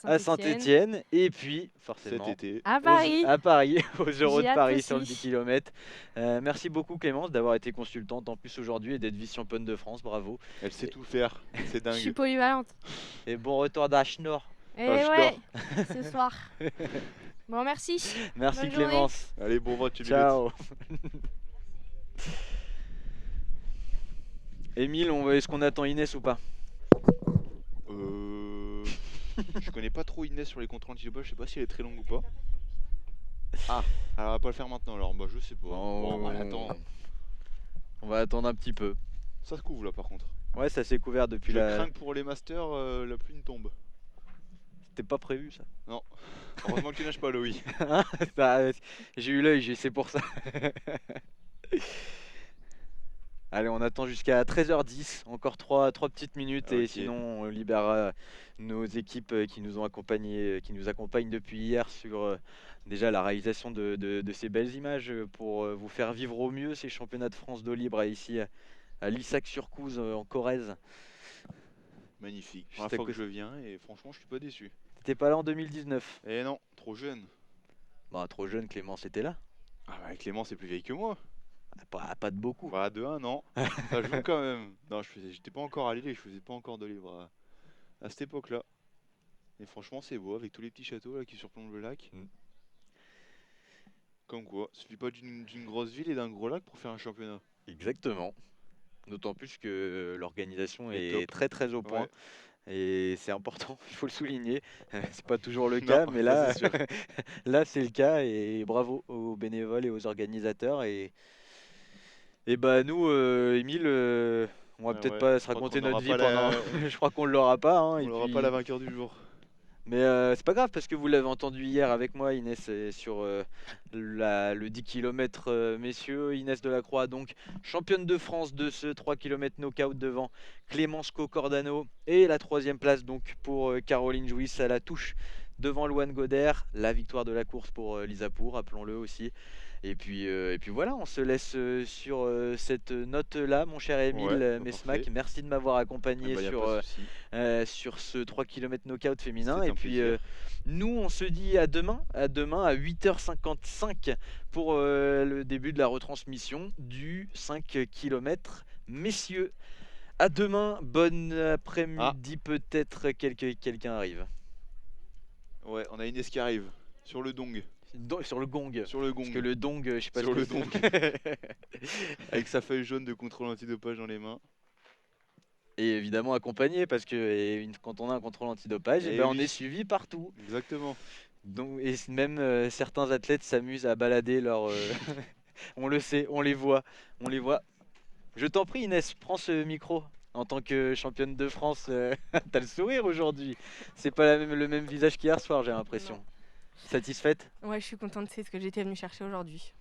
à Saint-Étienne et puis forcément
Cet été.
À Paris.
à Paris, aux Euros
J'ai
de
hâte
Paris
aussi.
sur le 10 km. Merci beaucoup Clémence d'avoir été consultante en plus aujourd'hui et d'être vice-championne de France, bravo.
Elle sait tout faire. C'est
Je suis
dingue.
polyvalente.
Et bon retour d'Achnor.
Et
je
ouais, ce soir. Bon, merci.
Merci
Bonne journée.
Clémence.
Allez, bon vote,
Ciao. Émile, est-ce qu'on attend Inès ou pas?
Je connais pas trop Inès sur les contrôles antidopage, je sais pas si elle est très longue ou pas. Ah, elle va pas le faire maintenant alors, bah je sais pas. Bon, bah, elle attend.
On va attendre un petit peu.
Ça se couvre là par contre.
Ouais, ça s'est couvert depuis
Je
la...
crains que pour les masters, la pluie ne tombe.
C'était pas prévu ça.
Non. Heureusement que tu nages pas, Loïc.
Hein j'ai eu l'œil, c'est pour ça. Allez, on attend jusqu'à 13h10, encore 3 petites minutes et
Ok.
sinon on libérera nos équipes qui nous ont accompagnés, qui nous accompagnent depuis hier sur déjà la réalisation de ces belles images pour vous faire vivre au mieux ces championnats de France d'eau libre ici à Lissac-sur-Couze en Corrèze.
Magnifique.
Juste
La
à
fois que
côté.
je viens et franchement je suis pas déçu.
T'étais pas là en 2019?
Eh non, trop jeune.
Bah trop jeune, Clément, c'était là.
Ah bah Clément c'est plus vieille que moi.
Pas de beaucoup.
Bah de 1 an. Ça joue quand même. Non, j'étais pas encore à l'île et je faisais pas encore de livres à cette époque-là. Et franchement c'est beau avec tous les petits châteaux là qui surplombent le lac. Comme quoi, suffit pas d'une grosse ville et d'un gros lac pour faire un championnat.
Exactement. D'autant plus que l'organisation
Et
est
top.
très au point.
Ouais.
Et c'est important, il faut le souligner. C'est pas toujours le cas,
Non,
mais
ça,
là,
c'est sûr.
là c'est le cas. Et bravo aux bénévoles et aux organisateurs. Et bah nous, Émile, on va
Ah
peut-être
ouais,
pas
je
se
crois
raconter
qu'on
notre
aura
vie
pas
pendant.
la-
Je crois qu'on l'aura pas. Hein,
On
et
n'aura
puis...
pas la vainqueur du jour.
Mais c'est pas grave parce que vous l'avez entendu hier avec moi, Inès, sur le 10 km messieurs. Inès Delacroix, donc championne de France de ce 3 km knockout devant Clémence Cocordano. Et la troisième place donc pour Caroline Jouisse à la touche devant Louane Godert. La victoire de la course pour Lisa Pour, rappelons-le aussi. Et puis voilà, on se laisse sur cette note-là, mon cher Émile
Ouais, bah
Mesmac.
parfait.
Merci de m'avoir
Eh
accompagné
bah, y a
sur
pas de souci.
sur ce 3 km knockout féminin.
C'était
Et
un
puis
plaisir.
nous, on se dit à demain à 8h55 pour le début de la retransmission du 5 km messieurs. À demain, bon après-midi peut-être, quelqu'un arrive.
Ouais, on a Inès qui arrive. Sur le dong.
Sur le gong.
Sur le gong.
Parce que le dong, je sais pas
Sur
ce que
le
c'est.
dong. Avec sa feuille jaune de contrôle antidopage dans les mains.
Et évidemment accompagné parce que quand on a un contrôle antidopage,
Eh
on
oui.
est suivi partout.
Exactement.
Donc, et même certains athlètes s'amusent à balader leur. On le sait, on les voit. Je t'en prie, Inès, prends ce micro. En tant que championne de France, t'as le sourire aujourd'hui. C'est pas le même visage qu'hier soir, j'ai l'impression.
Non.
Satisfaite?
Ouais, je suis contente, c'est ce que j'étais venue chercher aujourd'hui.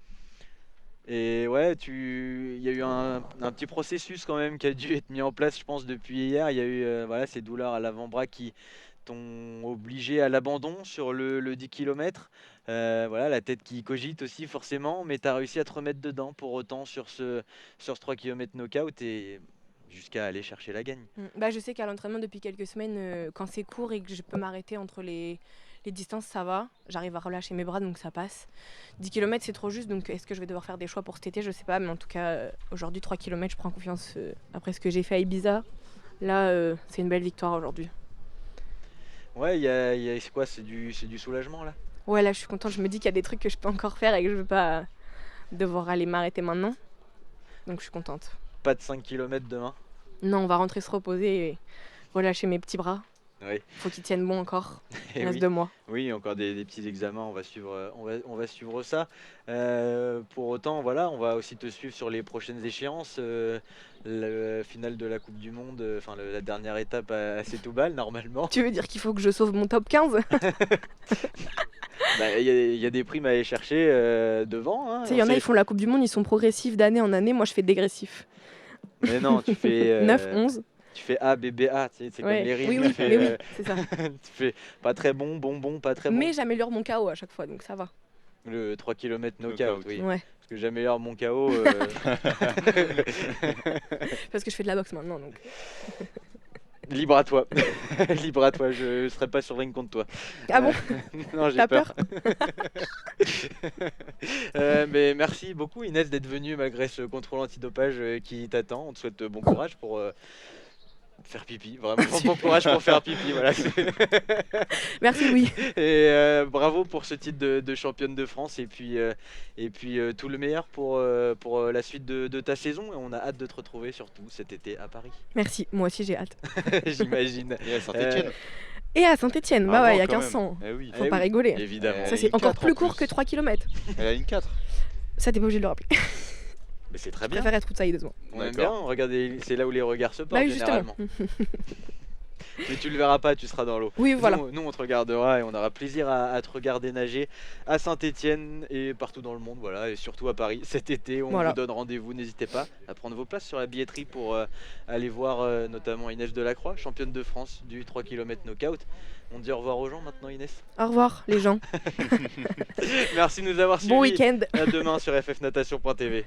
Et ouais, il y a eu un petit processus quand même qui a dû être mis en place, je pense, depuis hier. Il y a eu voilà, ces douleurs à l'avant-bras qui t'ont obligé à l'abandon sur le 10 km. Voilà, la tête qui cogite aussi forcément, mais tu as réussi à te remettre dedans pour autant sur ce 3 km knockout et jusqu'à aller chercher la gagne.
Bah, je sais qu'à l'entraînement depuis quelques semaines, quand c'est court et que je peux m'arrêter entre les distances, ça va. J'arrive à relâcher mes bras, donc ça passe. 10 km, c'est trop juste, donc est-ce que je vais devoir faire des choix pour cet été? Je sais pas, mais en tout cas, aujourd'hui, 3 km, je prends confiance après ce que j'ai fait à Ibiza. Là, c'est une belle victoire aujourd'hui.
Ouais, c'est quoi? C'est du soulagement là?
Ouais, là, je suis contente. Je me dis qu'il y a des trucs que je peux encore faire et que je ne veux pas devoir aller m'arrêter maintenant. Donc, je suis contente.
Pas de 5 km demain?
Non, on va rentrer se reposer et relâcher mes petits bras.
Oui.
Faut qu'ils tiennent bon encore.
Eh
Il reste
oui.
2 mois.
Oui, encore des petits examens, on va suivre ça. Pour autant, voilà, on va aussi te suivre sur les prochaines échéances. La finale de la Coupe du Monde, la dernière étape à Setoubal, normalement.
Tu veux dire qu'il faut que je sauve mon top 15?
Bah, Il y a des primes à aller chercher devant. Hein.
Tu sais, il y en a, ils font la Coupe du Monde, ils sont progressifs d'année en année. Moi, je fais dégressif.
Mais non, tu fais
9, 11.
tu fais A, B, B, A. C'est comme
Ouais.
les rimes.
Oui,
tu
oui,
fais,
mais oui, c'est ça.
tu fais pas très bon, pas très bon.
Mais j'améliore mon KO à chaque fois, donc ça va.
Le 3 km knockout,
Knockout.
oui.
Ouais.
Parce que j'améliore mon KO.
Parce que je fais de la boxe maintenant, donc.
Libre à toi. Libre à toi, je serai pas sur ring contre toi.
Ah bon?
Non, j'ai
T'as
peur.
peur?
Mais merci beaucoup Inès d'être venue malgré ce contrôle antidopage qui t'attend. On te souhaite bon courage faire pipi, vraiment bon courage pour faire pipi, voilà.
Merci Louis.
Et bravo pour ce titre de championne de France et puis tout le meilleur pour la suite de ta saison et on a hâte de te retrouver surtout cet été à Paris.
Merci, moi aussi j'ai hâte.
J'imagine.
Et à Saint-Etienne.
Et à Saint-Etienne, bah
Ah
ouais,
bon,
il y a
quand
1500.
Eh oui.
Faut
Eh
pas
oui,
rigoler.
évidemment.
Ça c'est
ligne
encore
4 en
plus court
plus.
que 3 km.
Elle a ligne 4.
Ça t'es pas obligé de le rappeler.
Mais c'est très
Je
bien.
préfère être outside moi.
On aime
D'accord.
bien, regardez, c'est là où les regards se
Bah
portent
oui, justement.
généralement. Mais tu le verras pas, tu seras dans l'eau.
Oui, voilà.
Nous, on te regardera et on aura plaisir à te regarder nager à Saint-Etienne et partout dans le monde, voilà, et surtout à Paris cet été. On
Voilà.
vous donne rendez-vous, n'hésitez pas à prendre vos places sur la billetterie pour aller voir notamment Inès Delacroix, championne de France du 3 km knockout. On dit au revoir aux gens maintenant, Inès.
Au revoir les gens.
Merci de nous avoir suivis.
Bon week-end.
À demain sur ffnatation.tv.